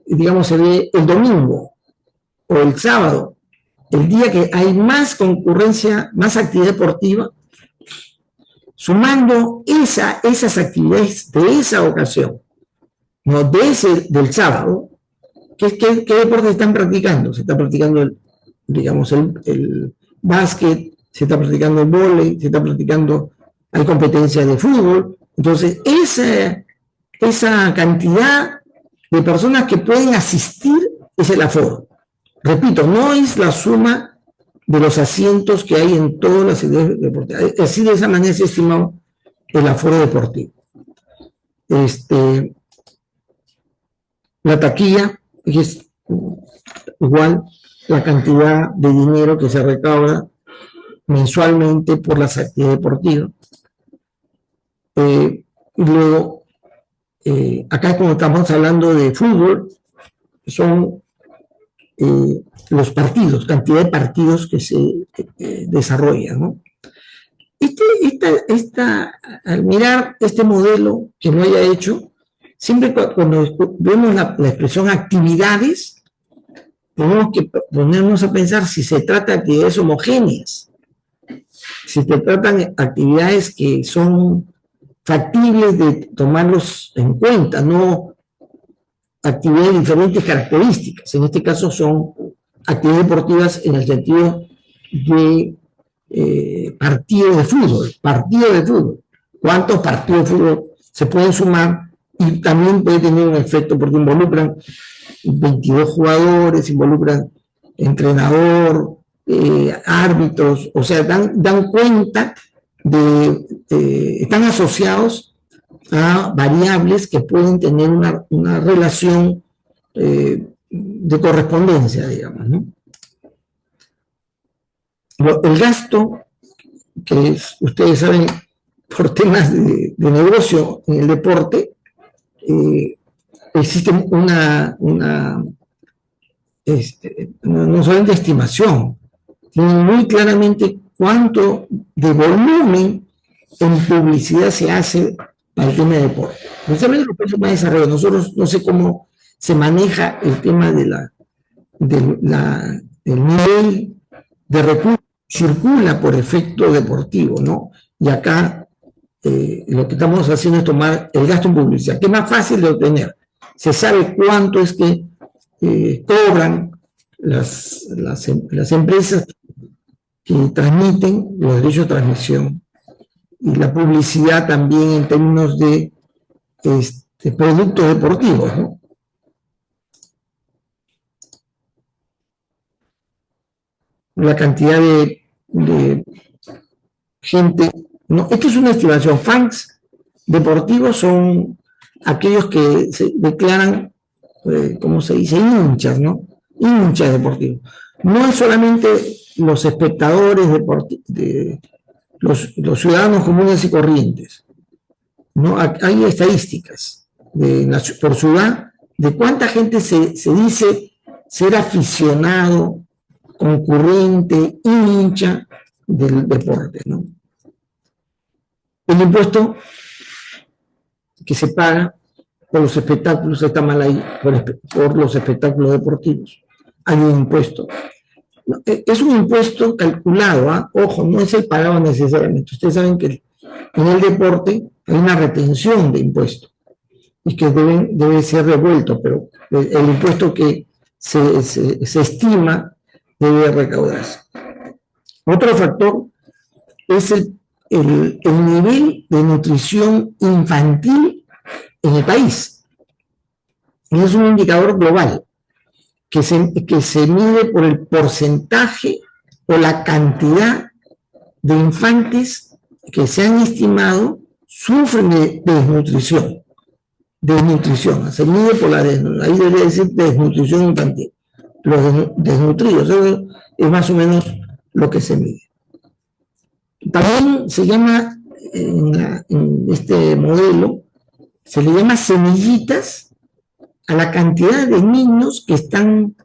digamos, se ve el domingo o el sábado, el día que hay más concurrencia, más actividad deportiva, sumando esas actividades de esa ocasión, no del sábado. ¿Qué deporte están practicando? Se está practicando el básquet, se está practicando el vóley, se está practicando, hay competencias de fútbol. Entonces, esa cantidad de personas que pueden asistir es el aforo. Repito, no es la suma de los asientos que hay en todas las actividades deportivas. Así, de esa manera se estima el aforo deportivo. La taquilla es igual la cantidad de dinero que se recauda mensualmente por las actividades deportivas. Y luego, acá como estamos hablando de fútbol, son los partidos, cantidad de partidos que se desarrollan, ¿no? Al mirar este modelo que no haya hecho, siempre cuando vemos la expresión actividades, tenemos que ponernos a pensar si se trata de actividades homogéneas, si se tratan de actividades que son factibles de tomarlos en cuenta, no actividades de diferentes características. En este caso son actividades deportivas en el sentido de partidos de fútbol. ¿Cuántos partidos de fútbol se pueden sumar? Y también puede tener un efecto porque involucran 22 jugadores, involucran entrenador, árbitros, o sea, dan cuenta están asociados a variables que pueden tener una relación de correspondencia, digamos, ¿no? El gasto, que ustedes saben, por temas de negocio en el deporte, existe no solamente estimación, sino muy claramente cuánto de volumen en publicidad se hace para el tema de deporte. Precisamente los países más desarrollados, nosotros no sé cómo se maneja el tema del nivel de recursos circula por efecto deportivo, ¿no? Y acá lo que estamos haciendo es tomar el gasto en publicidad, que es más fácil de obtener. Se sabe cuánto es que cobran las empresas que transmiten los derechos de transmisión y la publicidad también en términos de productos deportivos, ¿no? La cantidad de gente, no, esto es una estimación. Fans deportivos son aquellos que se declaran, ¿cómo se dice? Hinchas, ¿no? Hinchas deportivos. No es solamente los espectadores los ciudadanos comunes y corrientes, ¿no? Hay estadísticas por ciudad de cuánta gente se dice ser aficionado, concurrente, hincha del deporte, ¿no? El impuesto que se paga por los espectáculos está mal ahí, por los espectáculos deportivos. Hay un impuesto. Es un impuesto calculado, ¿eh? Ojo, no es el pagado necesariamente. Ustedes saben que en el deporte hay una retención de impuestos y que debe ser revuelto, pero el impuesto que se estima debe recaudarse. Otro factor es el nivel de nutrición infantil en el país. Y es un indicador global que se mide por el porcentaje o la cantidad de infantes que se han estimado sufren de desnutrición. Desnutrición, se mide por la desnutrición, ahí debería decir desnutrición infantil. Los desnutridos, eso es más o menos lo que se mide. También se llama, en este modelo, se le llama semillitas a la cantidad de niños que están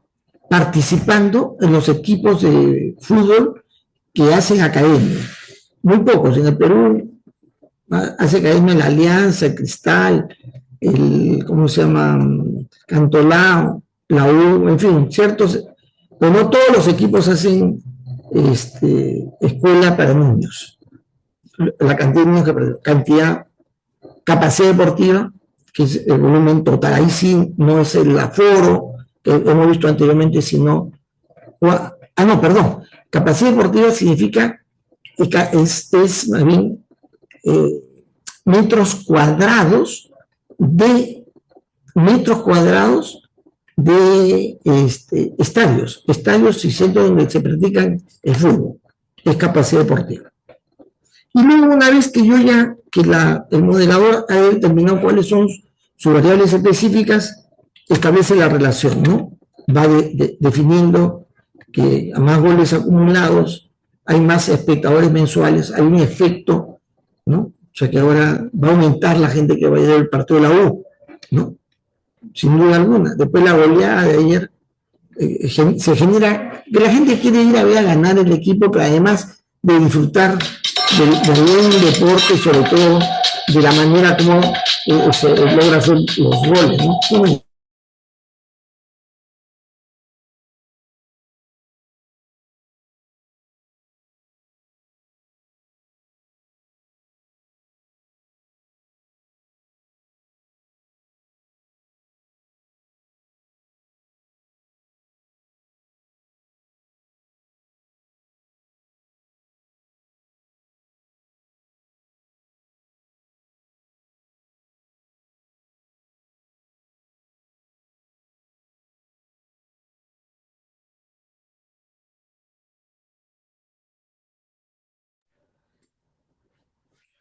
participando en los equipos de fútbol que hacen academia. Muy pocos. En el Perú hace academia la Alianza, el Cristal, ¿cómo se llama? Cantolao, la U, en fin, ciertos, pero no todos los equipos hacen escuela para niños. La cantidad de niños capacidad deportiva, que es el volumen total, ahí sí no es el aforo que hemos visto anteriormente, sino, capacidad deportiva significa, es más bien metros cuadrados de estadios y centros donde se practican el fútbol, es capacidad deportiva. Y luego, una vez que el moderador ha determinado cuáles son sus variables específicas, establece la relación, ¿no? Va definiendo que a más goles acumulados hay más espectadores mensuales, hay un efecto, ¿no? O sea que ahora va a aumentar la gente que va a ir al partido de la U, ¿no? Sin duda alguna. Después la goleada de ayer se genera que la gente quiere ir a ver a ganar el equipo, pero además de disfrutar del buen deporte, sobre todo de la manera como se logra hacer los goles, ¿no?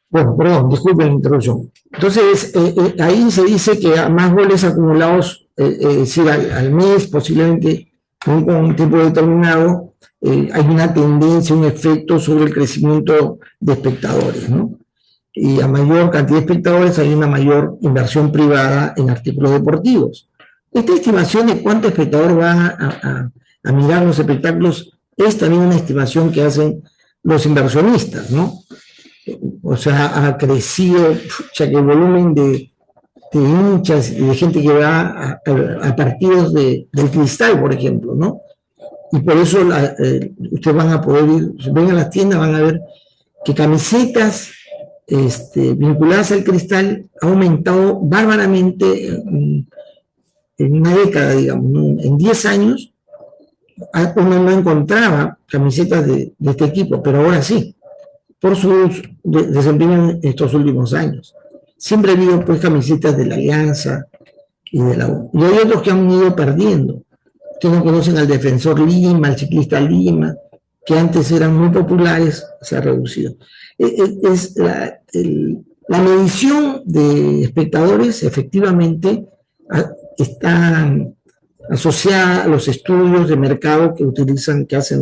Bueno, perdón, disculpen la interrupción. Entonces, ahí se dice que a más goles acumulados, es decir, al mes, posiblemente con un tiempo determinado, hay una tendencia, un efecto sobre el crecimiento de espectadores, ¿no? Y a mayor cantidad de espectadores hay una mayor inversión privada en artículos deportivos. Esta estimación de cuánto espectador va a mirar los espectáculos es también una estimación que hacen los inversionistas, ¿no? O sea, ha crecido, ya que el volumen de hinchas y de gente que va a partidos del Cristal, por ejemplo, ¿no? Y por eso ustedes van a poder ir, si ven a las tiendas, van a ver que camisetas vinculadas al Cristal ha aumentado bárbaramente en una década, digamos, ¿no? En 10 años uno no encontraba camisetas de este equipo, pero ahora sí, por su desempeño en estos últimos años. Siempre ha habido pues camisetas de la Alianza y de la U. Y hay otros que han ido perdiendo. Ustedes no conocen al Defensor Lima, al Ciclista Lima, que antes eran muy populares, se ha reducido. Es la medición de espectadores efectivamente está asociada a los estudios de mercado que hacen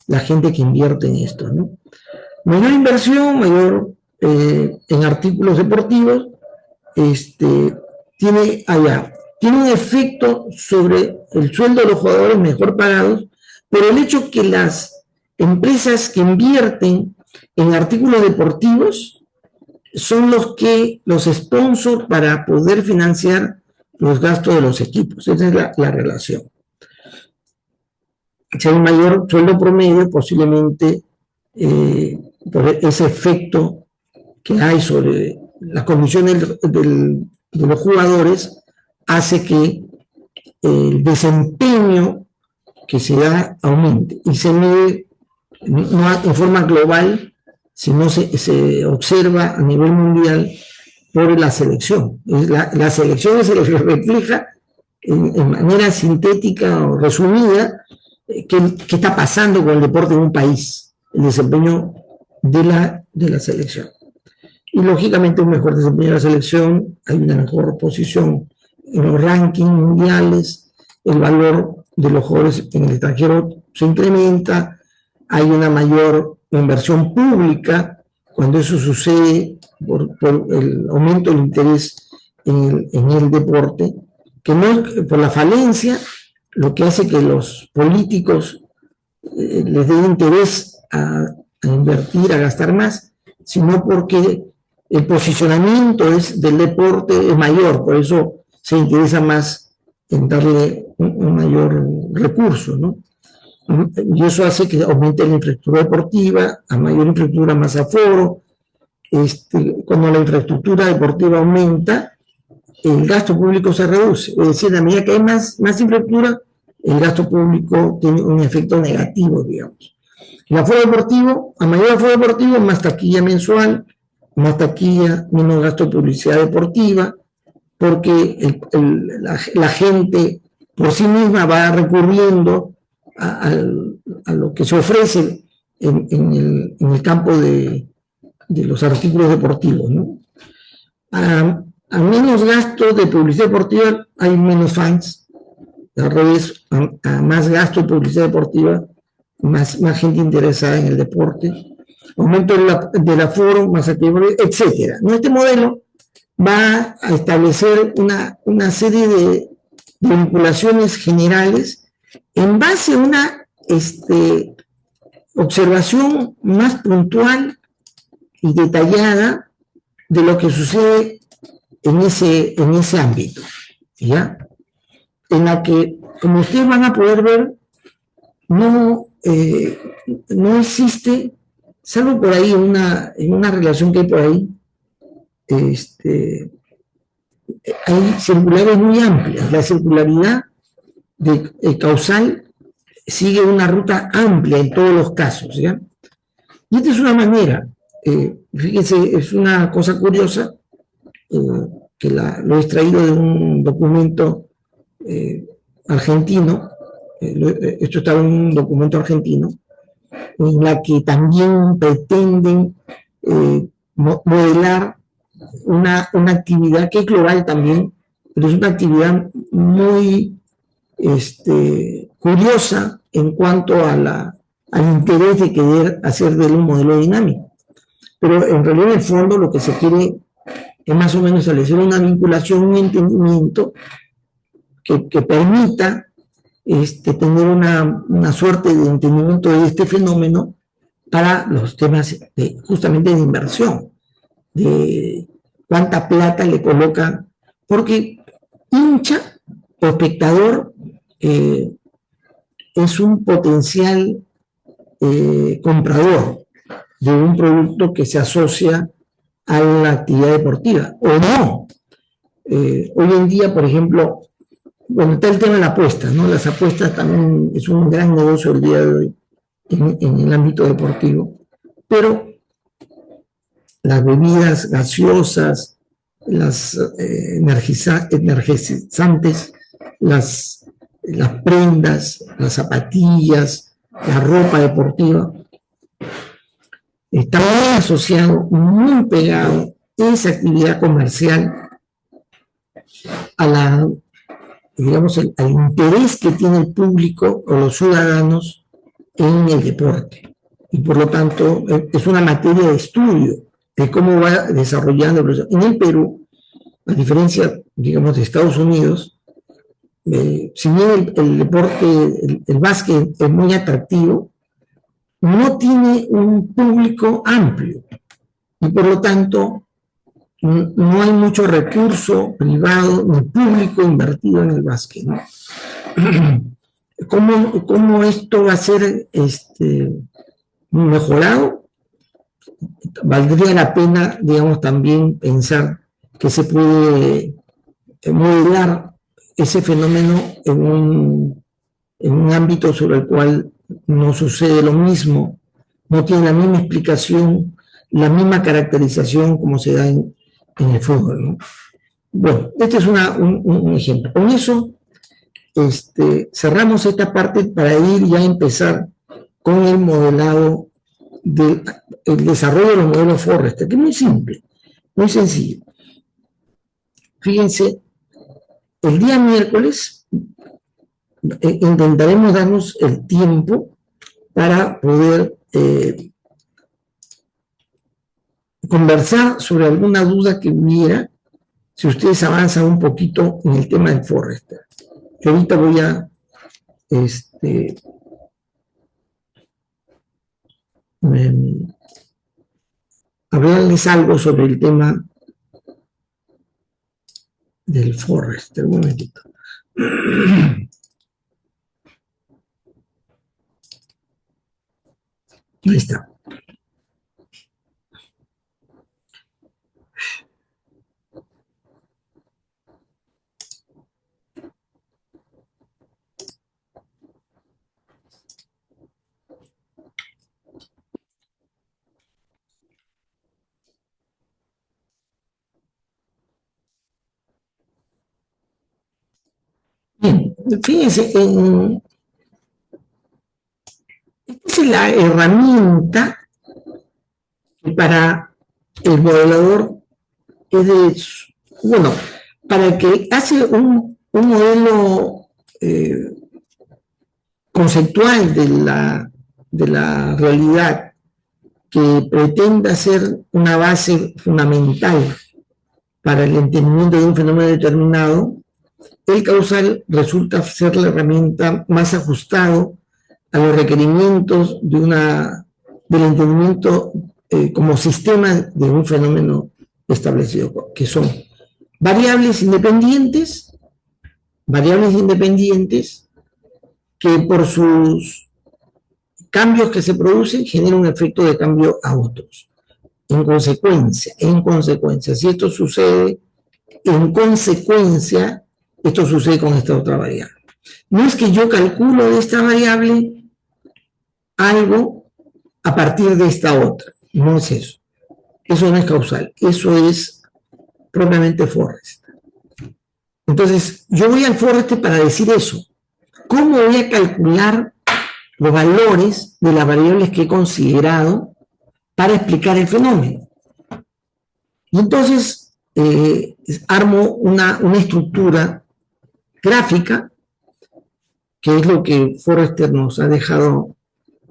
la gente que invierte en esto, ¿no? Mayor inversión, mayor en artículos deportivos, tiene un efecto sobre el sueldo de los jugadores mejor pagados, pero el hecho que las empresas que invierten en artículos deportivos son los sponsors para poder financiar los gastos de los equipos. Esa es la relación. Si hay un mayor sueldo promedio, posiblemente por ese efecto que hay sobre las condiciones de los jugadores, hace que el desempeño que se da aumente y se mide no en forma global, sino se observa a nivel mundial por la selección. La selección es lo que refleja en manera sintética o resumida qué está pasando con el deporte en un país, el desempeño de la selección. Y lógicamente un mejor desempeño de la selección, hay una mejor posición en los rankings mundiales, el valor de los jugadores en el extranjero se incrementa, hay una mayor inversión pública cuando eso sucede por el aumento del interés en el deporte, que no es por la falencia, lo que hace que los políticos les dé interés a invertir, a gastar más, sino porque el posicionamiento del deporte es mayor, por eso se interesa más en darle un mayor recurso, ¿no? Y eso hace que aumente la infraestructura deportiva, a mayor infraestructura más aforo. Cuando la infraestructura deportiva aumenta, el gasto público se reduce. Es decir, a medida que hay más infraestructura, el gasto público tiene un efecto negativo, digamos. El aforo deportivo, a mayor aforo deportivo, más taquilla mensual, más taquilla, menos gasto de publicidad deportiva, porque la gente por sí misma va recurriendo a lo que se ofrece en el campo de de los artículos deportivos, ¿no? A menos gasto de publicidad deportiva hay menos fans, al revés, a más gasto de publicidad deportiva, más gente interesada en el deporte, aumento del aforo, más actividad, etcétera. ¿No? Este modelo va a establecer una serie de vinculaciones generales en base a una observación más puntual y detallada de lo que sucede en ese ámbito, ¿ya? En la que, como ustedes van a poder ver, no existe, salvo por ahí en una relación que hay por ahí, hay circulares muy amplias. La circularidad causal sigue una ruta amplia en todos los casos, ¿ya? Y esta es una manera, fíjense, es una cosa curiosa, que lo he extraído de un documento argentino, esto está en un documento argentino, en la que también pretenden modelar una actividad que es global también, pero es una actividad muy curiosa en cuanto al interés de querer hacer de él un modelo dinámico. Pero en realidad, en el fondo, lo que se quiere es más o menos establecer una vinculación, un entendimiento que permita tener una suerte de entendimiento de este fenómeno para los temas justamente de inversión, de cuánta plata le coloca, porque hincha o espectador es un potencial comprador de un producto que se asocia a la actividad deportiva, o no. Hoy en día, por ejemplo, bueno, está el tema de la apuesta, ¿no? Las apuestas también es un gran negocio el día de hoy en el ámbito deportivo, pero las bebidas gaseosas, las energizantes, las prendas, las zapatillas, la ropa deportiva, está muy asociado, muy pegado esa actividad comercial a digamos, al interés que tiene el público o los ciudadanos en el deporte. Y por lo tanto, es una materia de estudio de cómo va desarrollando el proceso. En el Perú, a diferencia, digamos, de Estados Unidos, si bien el deporte, el básquet es muy atractivo, no tiene un público amplio y por lo tanto no hay mucho recurso privado ni público invertido en el básquet, ¿no? ¿Cómo esto va a ser mejorado? Valdría la pena, digamos, también pensar que se puede modelar ese fenómeno en un ámbito sobre el cual no sucede lo mismo, no tiene la misma explicación, la misma caracterización como se da en el fútbol, ¿no? Bueno, este es un ejemplo. Con eso cerramos esta parte para ir ya a empezar con el modelado el desarrollo de los modelos Forrester, que es muy simple, muy sencillo. Fíjense, el día miércoles intentaremos darnos el tiempo para poder conversar sobre alguna duda que hubiera, si ustedes avanzan un poquito en el tema del Forrester. Yo ahorita voy a hablarles algo sobre el tema del Forrester. Un momentito. Ahí está. Bien, fíjense, esta es la herramienta para el modelador es de, bueno, para el que hace un modelo conceptual de la realidad que pretenda ser una base fundamental para el entendimiento de un fenómeno determinado, el causal resulta ser la herramienta más ajustado a los requerimientos del entendimiento como sistema de un fenómeno establecido, que son variables independientes que por sus cambios que se producen generan un efecto de cambio a otros. En consecuencia, si esto sucede, en consecuencia, esto sucede con esta otra variable. No es que yo calculo de esta variable algo a partir de esta otra, no es eso. Eso no es causal, eso es propiamente Forrest. Entonces, yo voy al Forrest para decir eso. ¿Cómo voy a calcular los valores de las variables que he considerado para explicar el fenómeno? Y entonces armo una estructura gráfica, que es lo que Forrester nos ha dejado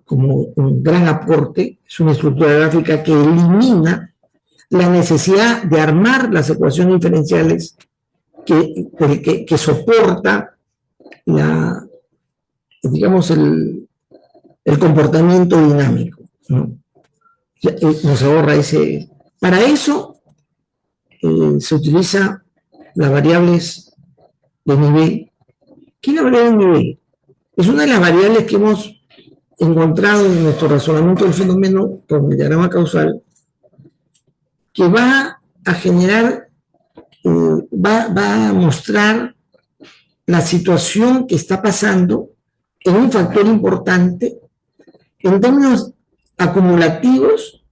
como un gran aporte. Es una estructura gráfica que elimina la necesidad de armar las ecuaciones diferenciales que soporta digamos, el comportamiento dinámico, ¿no? Nos ahorra ese. Para eso se utiliza las variables de nivel. ¿Qué es la variable de nivel? Es una de las variables que hemos encontrado en nuestro razonamiento del fenómeno con el diagrama causal, que va a generar, va a mostrar la situación que está pasando en un factor importante en términos acumulativos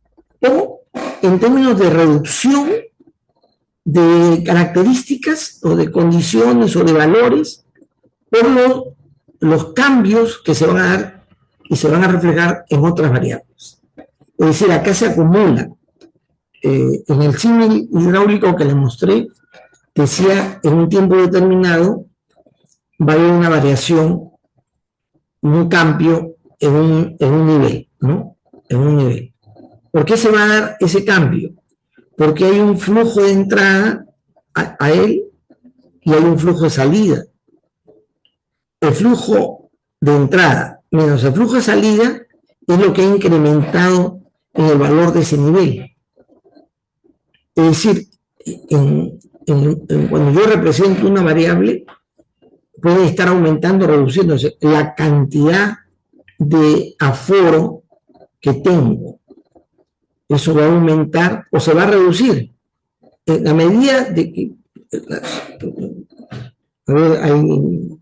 o en términos de reducción de características o de condiciones o de valores por los cambios que se van a dar y se van a reflejar en otras variables. Es decir, acá se acumula. En el símil hidráulico que les mostré, decía en un tiempo determinado va a haber una variación, un cambio en un nivel, ¿no? En un nivel. ¿Por qué se va a dar ese cambio? Porque hay un flujo de entrada a él y hay un flujo de salida. El flujo de entrada menos el flujo de salida es lo que ha incrementado en el valor de ese nivel. Es decir, cuando yo represento una variable, puede estar aumentando o reduciéndose la cantidad de aforo que tengo. Eso va a aumentar o se va a reducir. En la medida de que, a ver, hay,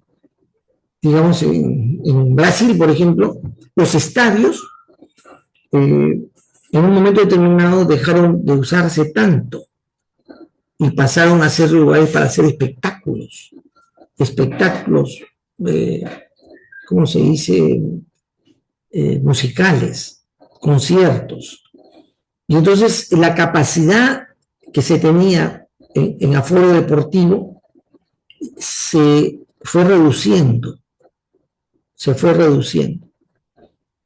digamos, en Brasil, por ejemplo, los estadios, en un momento determinado dejaron de usarse tanto y pasaron a ser lugares para hacer espectáculos, ¿cómo se dice? Musicales, conciertos. Y entonces la capacidad que se tenía en aforo deportivo se fue reduciendo.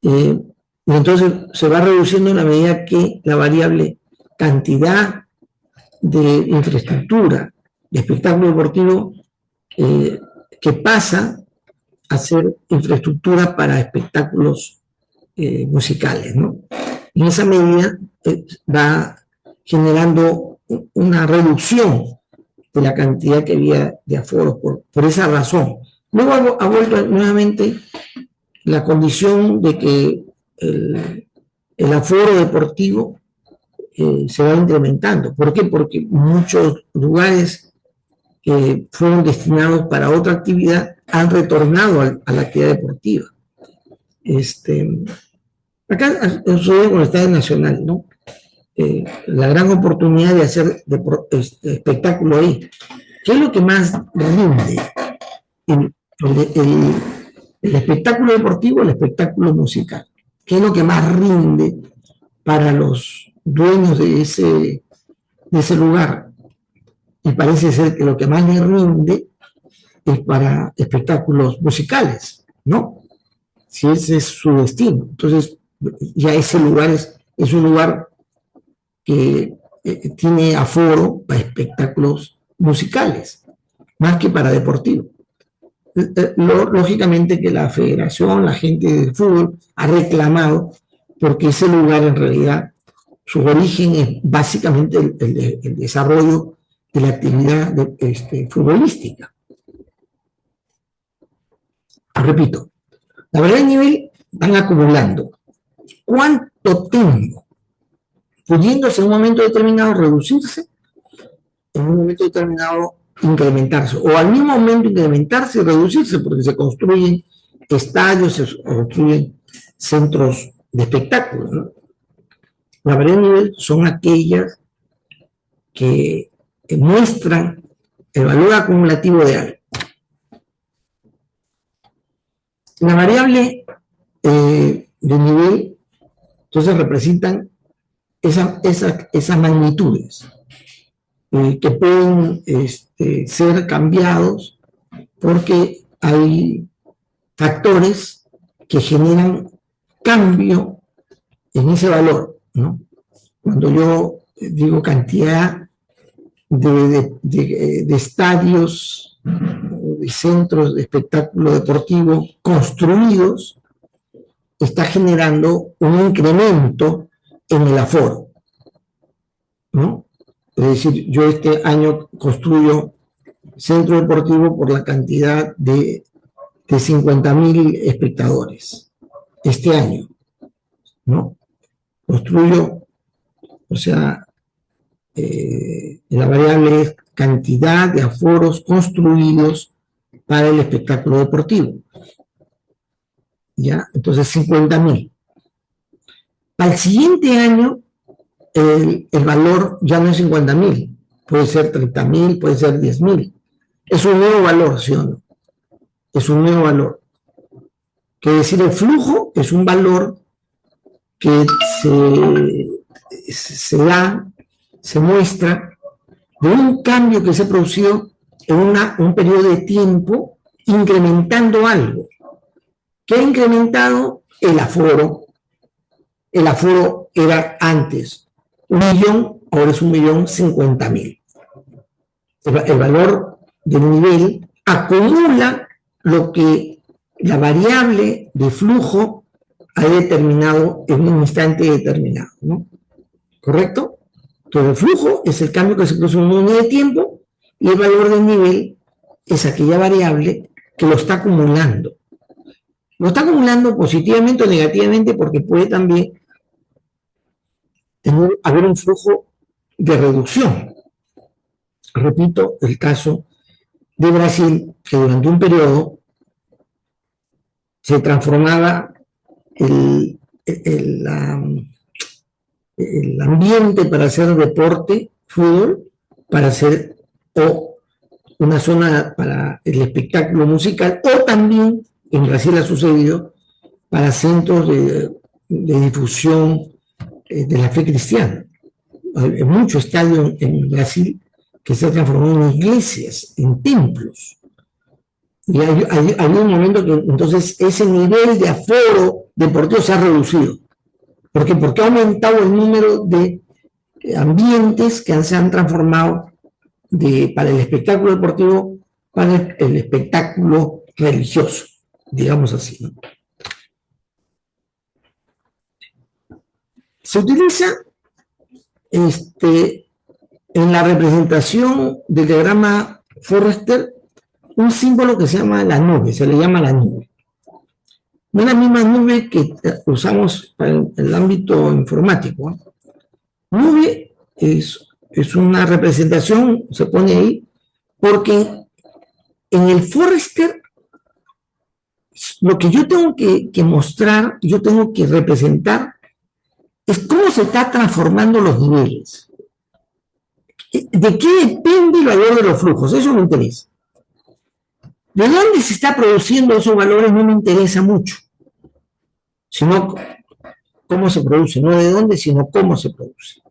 Y entonces se va reduciendo en la medida que la variable cantidad de infraestructura de espectáculo deportivo que pasa a ser infraestructura para espectáculos musicales, ¿no? En esa medida va generando una reducción de la cantidad que había de aforos por esa razón. Luego ha vuelto nuevamente la condición de que el aforo deportivo se va incrementando. ¿Por qué? Porque muchos lugares que fueron destinados para otra actividad han retornado a la actividad deportiva. Acá sucede con el Estadio Nacional, ¿no? La gran oportunidad de hacer espectáculo ahí. ¿Qué es lo que más rinde? El espectáculo deportivo, el espectáculo musical. ¿Qué es lo que más rinde para los dueños de ese lugar, y parece ser que lo que más les rinde es para espectáculos musicales, ¿no? Si ese es su destino. Entonces, ya ese lugar es un lugar que tiene aforo para espectáculos musicales, más que para deportivos. Lógicamente que la federación, la gente del fútbol, ha reclamado porque ese lugar en realidad, su origen es básicamente el desarrollo de la actividad futbolística. Repito, la verdad el nivel van acumulando. ¿Cuánto tengo? Pudiéndose en un momento determinado reducirse, en un momento determinado incrementarse, o al mismo momento incrementarse y reducirse, porque se construyen estadios, se construyen centros de espectáculos, ¿no? La variedad de nivel son aquellas que muestran el valor acumulativo de algo. La variable de nivel, entonces, representan esas magnitudes que pueden ser cambiados porque hay factores que generan cambio en ese valor, ¿no? Cuando yo digo cantidad de estadios, de centros de espectáculo deportivo construidos, está generando un incremento en el aforo, ¿no? Es decir, yo este año construyo centro deportivo por la cantidad de 50.000 espectadores este año, ¿no? Construyo, o sea, la variable es cantidad de aforos construidos para el espectáculo deportivo. ¿Ya? Entonces, 50.000. Para el siguiente año, el valor ya no es 50.000, puede ser 30.000, puede ser 10.000. Es un nuevo valor, ¿sí o no? Es un nuevo valor. Quiere decir, el flujo es un valor que se muestra de un cambio que se produció en un periodo de tiempo incrementando algo. ¿Qué ha incrementado? El aforo. El aforo era antes 1.000.000, ahora es 1.050.000. El valor del nivel acumula lo que la variable de flujo ha determinado en un instante determinado, ¿no? ¿Correcto? Entonces el flujo es el cambio que se produce en un unidad de tiempo y el valor del nivel es aquella variable que lo está acumulando. Lo está acumulando positivamente o negativamente porque puede también haber un flujo de reducción. Repito, el caso de Brasil, que durante un periodo se transformaba el ambiente para hacer deporte, fútbol, para hacer o una zona para el espectáculo musical, o también en Brasil ha sucedido para centros de difusión de la fe cristiana. Hay muchos estadios en Brasil que se han transformado en iglesias, en templos. Y hay un momento que entonces ese nivel de aforo deportivo se ha reducido. ¿Por qué? Porque ha aumentado el número de ambientes que se han transformado para el espectáculo deportivo para el espectáculo religioso, digamos así, ¿no? Se utiliza en la representación del diagrama Forrester un símbolo que se llama la nube, se le llama la nube. No es la misma nube que usamos en el ámbito informático, ¿eh? Nube es una representación, se pone ahí, porque en el Forrester lo que yo tengo que mostrar, yo tengo que representar es cómo se está transformando los niveles. ¿De qué depende el valor de los flujos? Eso me interesa. ¿De dónde se está produciendo esos valores? No me interesa mucho. Sino cómo se produce, no de dónde, sino cómo se produce.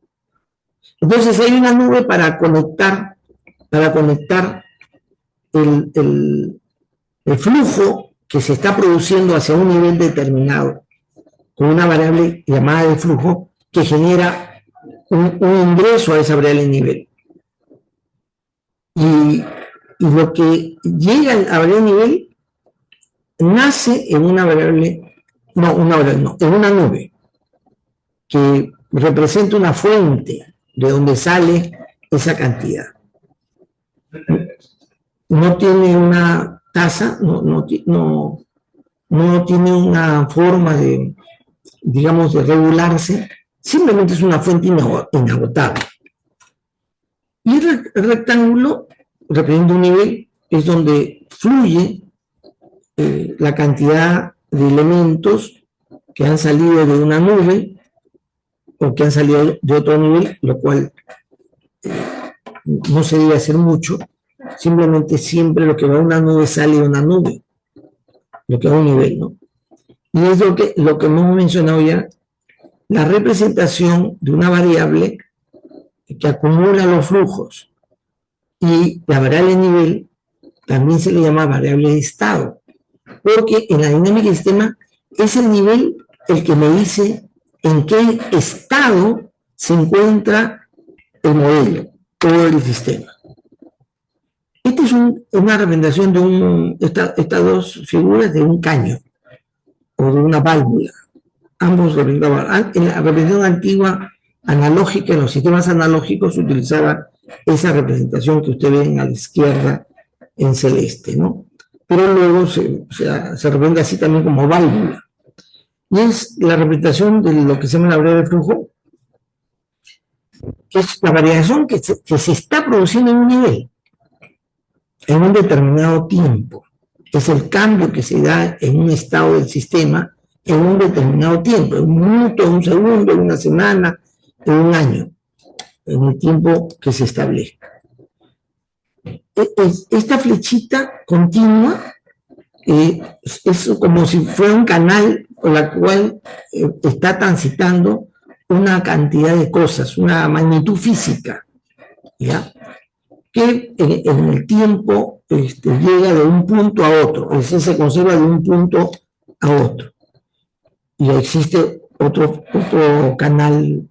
Entonces hay una nube para conectar el flujo que se está produciendo hacia un nivel determinado, con una variable llamada de flujo que genera un ingreso a esa variable nivel. Y lo que llega a variable nivel nace en una variable, en una nube que representa una fuente de donde sale esa cantidad. No tiene una tasa, no tiene una forma de, digamos, de regularse, simplemente es una fuente inagotable. Y el rectángulo representa un nivel, es donde fluye la cantidad de elementos que han salido de una nube o que han salido de otro nivel, lo cual no se debe hacer mucho, simplemente siempre lo que va a una nube sale de una nube, lo que va a un nivel, ¿no? Y es lo que hemos mencionado ya, la representación de una variable que acumula los flujos, y la variable nivel también se le llama variable de estado, porque en la dinámica del sistema es el nivel el que me dice en qué estado se encuentra el modelo o el sistema. Esta es una representación de estas dos figuras de un caño o de una válvula. Ambos representaban. En la representación antigua analógica, en los sistemas analógicos se utilizaba esa representación que ustedes ven a la izquierda en celeste, ¿no? Pero luego se representa así también como válvula. Y es la representación de lo que se llama la variable de flujo, que es la variación que se está produciendo en un nivel, en un determinado tiempo. Es el cambio que se da en un estado del sistema en un determinado tiempo, en un minuto, en un segundo, en una semana, en un año, en el tiempo que se establezca. Esta flechita continua es como si fuera un canal por la cual está transitando una cantidad de cosas, una magnitud física, ¿ya? Que en el tiempo llega de un punto a otro, es decir, se conserva de un punto a otro. Y existe otro canal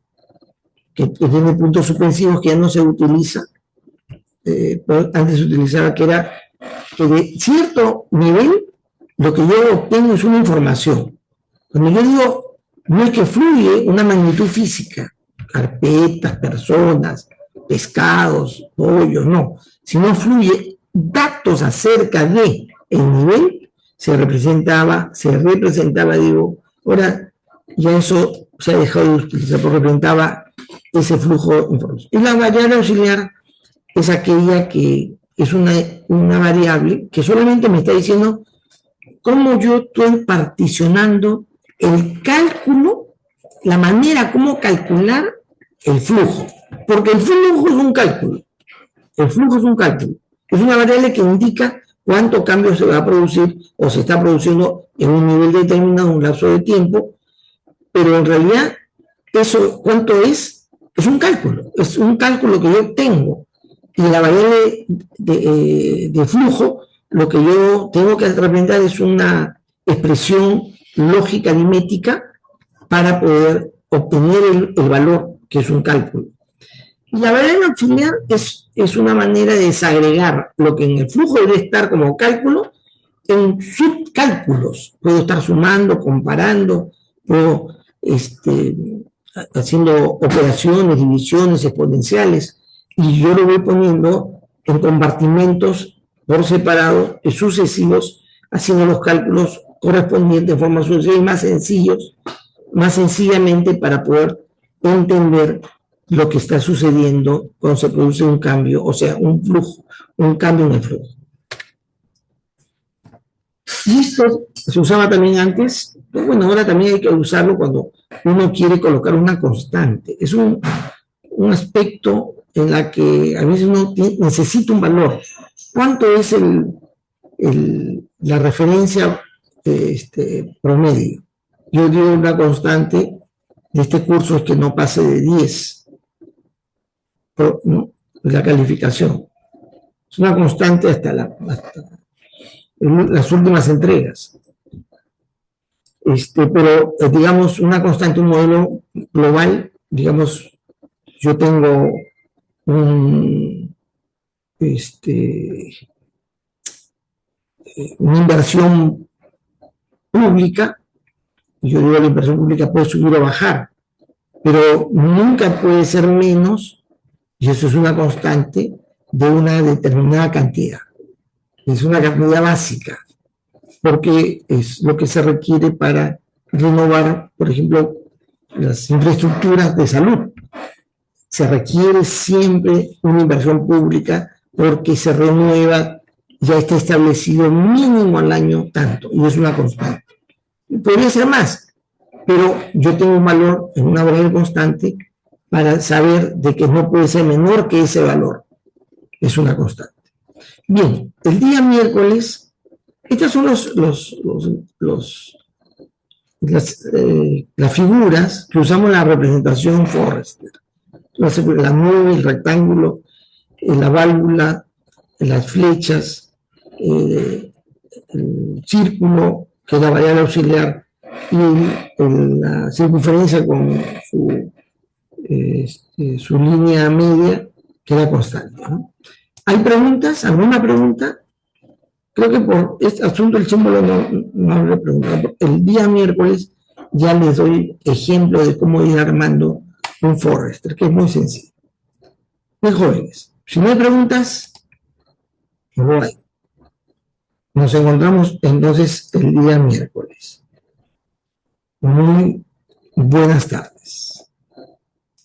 que tiene puntos suspensivos que ya no se utiliza, antes se utilizaba, que era que de cierto nivel lo que yo obtengo es una información. Cuando yo digo, no es que fluye una magnitud física, carpetas, personas, pescados, pollos, no, sino fluye datos acerca de el nivel, se representaba, digo, ahora ya eso se ha dejado de utilizar porque representaba ese flujo de información. Y la variable auxiliar es aquella que es una variable que solamente me está diciendo cómo yo estoy particionando el cálculo, la manera como calcular el flujo. Porque el flujo es un cálculo. El flujo es un cálculo. Es una variable que indica cuánto cambio se va a producir o se está produciendo en un nivel determinado, un lapso de tiempo, pero en realidad eso, ¿cuánto es? Es un cálculo que yo tengo. Y la variable de flujo, lo que yo tengo que representar es una expresión lógica aritmética para poder obtener el valor que es un cálculo. Y la variable auxiliar es una manera de desagregar lo que en el flujo debe estar como cálculo en subcálculos. Puedo estar sumando, comparando, puedo haciendo operaciones, divisiones exponenciales, y yo lo voy poniendo en compartimentos por separado, sucesivos, haciendo los cálculos correspondientes de forma sucesiva y más sencillamente para poder entender lo que está sucediendo cuando se produce un cambio, o sea, un flujo, un cambio en el flujo. Y esto se usaba también antes, pero bueno, ahora también hay que usarlo cuando uno quiere colocar una constante. Es un aspecto en la que a veces uno necesita un valor. ¿Cuánto es la referencia promedio? Yo digo una constante de este curso es que no pase de 10, ¿no? La calificación. Es una constante hasta las últimas entregas. Pero digamos, una constante, un modelo global, digamos, yo tengo una inversión pública, y yo digo la inversión pública puede subir o bajar, pero nunca puede ser menos, y eso es una constante, de una determinada cantidad. Es una cantidad básica, porque es lo que se requiere para renovar, por ejemplo, las infraestructuras de salud. Se requiere siempre una inversión pública porque se renueva, ya está establecido mínimo al año tanto, y es una constante. Podría ser más, pero yo tengo un valor en una variable constante para saber de que no puede ser menor que ese valor. Es una constante. Bien, el día miércoles, estas son las figuras que usamos en la representación Forrester. La nube, el rectángulo, la válvula, las flechas, el círculo, que es la variable auxiliar, y la circunferencia con su línea media, que es la constante, ¿no? ¿Hay preguntas? ¿Alguna pregunta? Creo que por este asunto el símbolo no habrá preguntado. El día miércoles ya les doy ejemplo de cómo ir armando un Forrester, que es muy sencillo. Muy jóvenes. Si no hay preguntas, no hay. Nos encontramos entonces el día miércoles. Muy buenas tardes.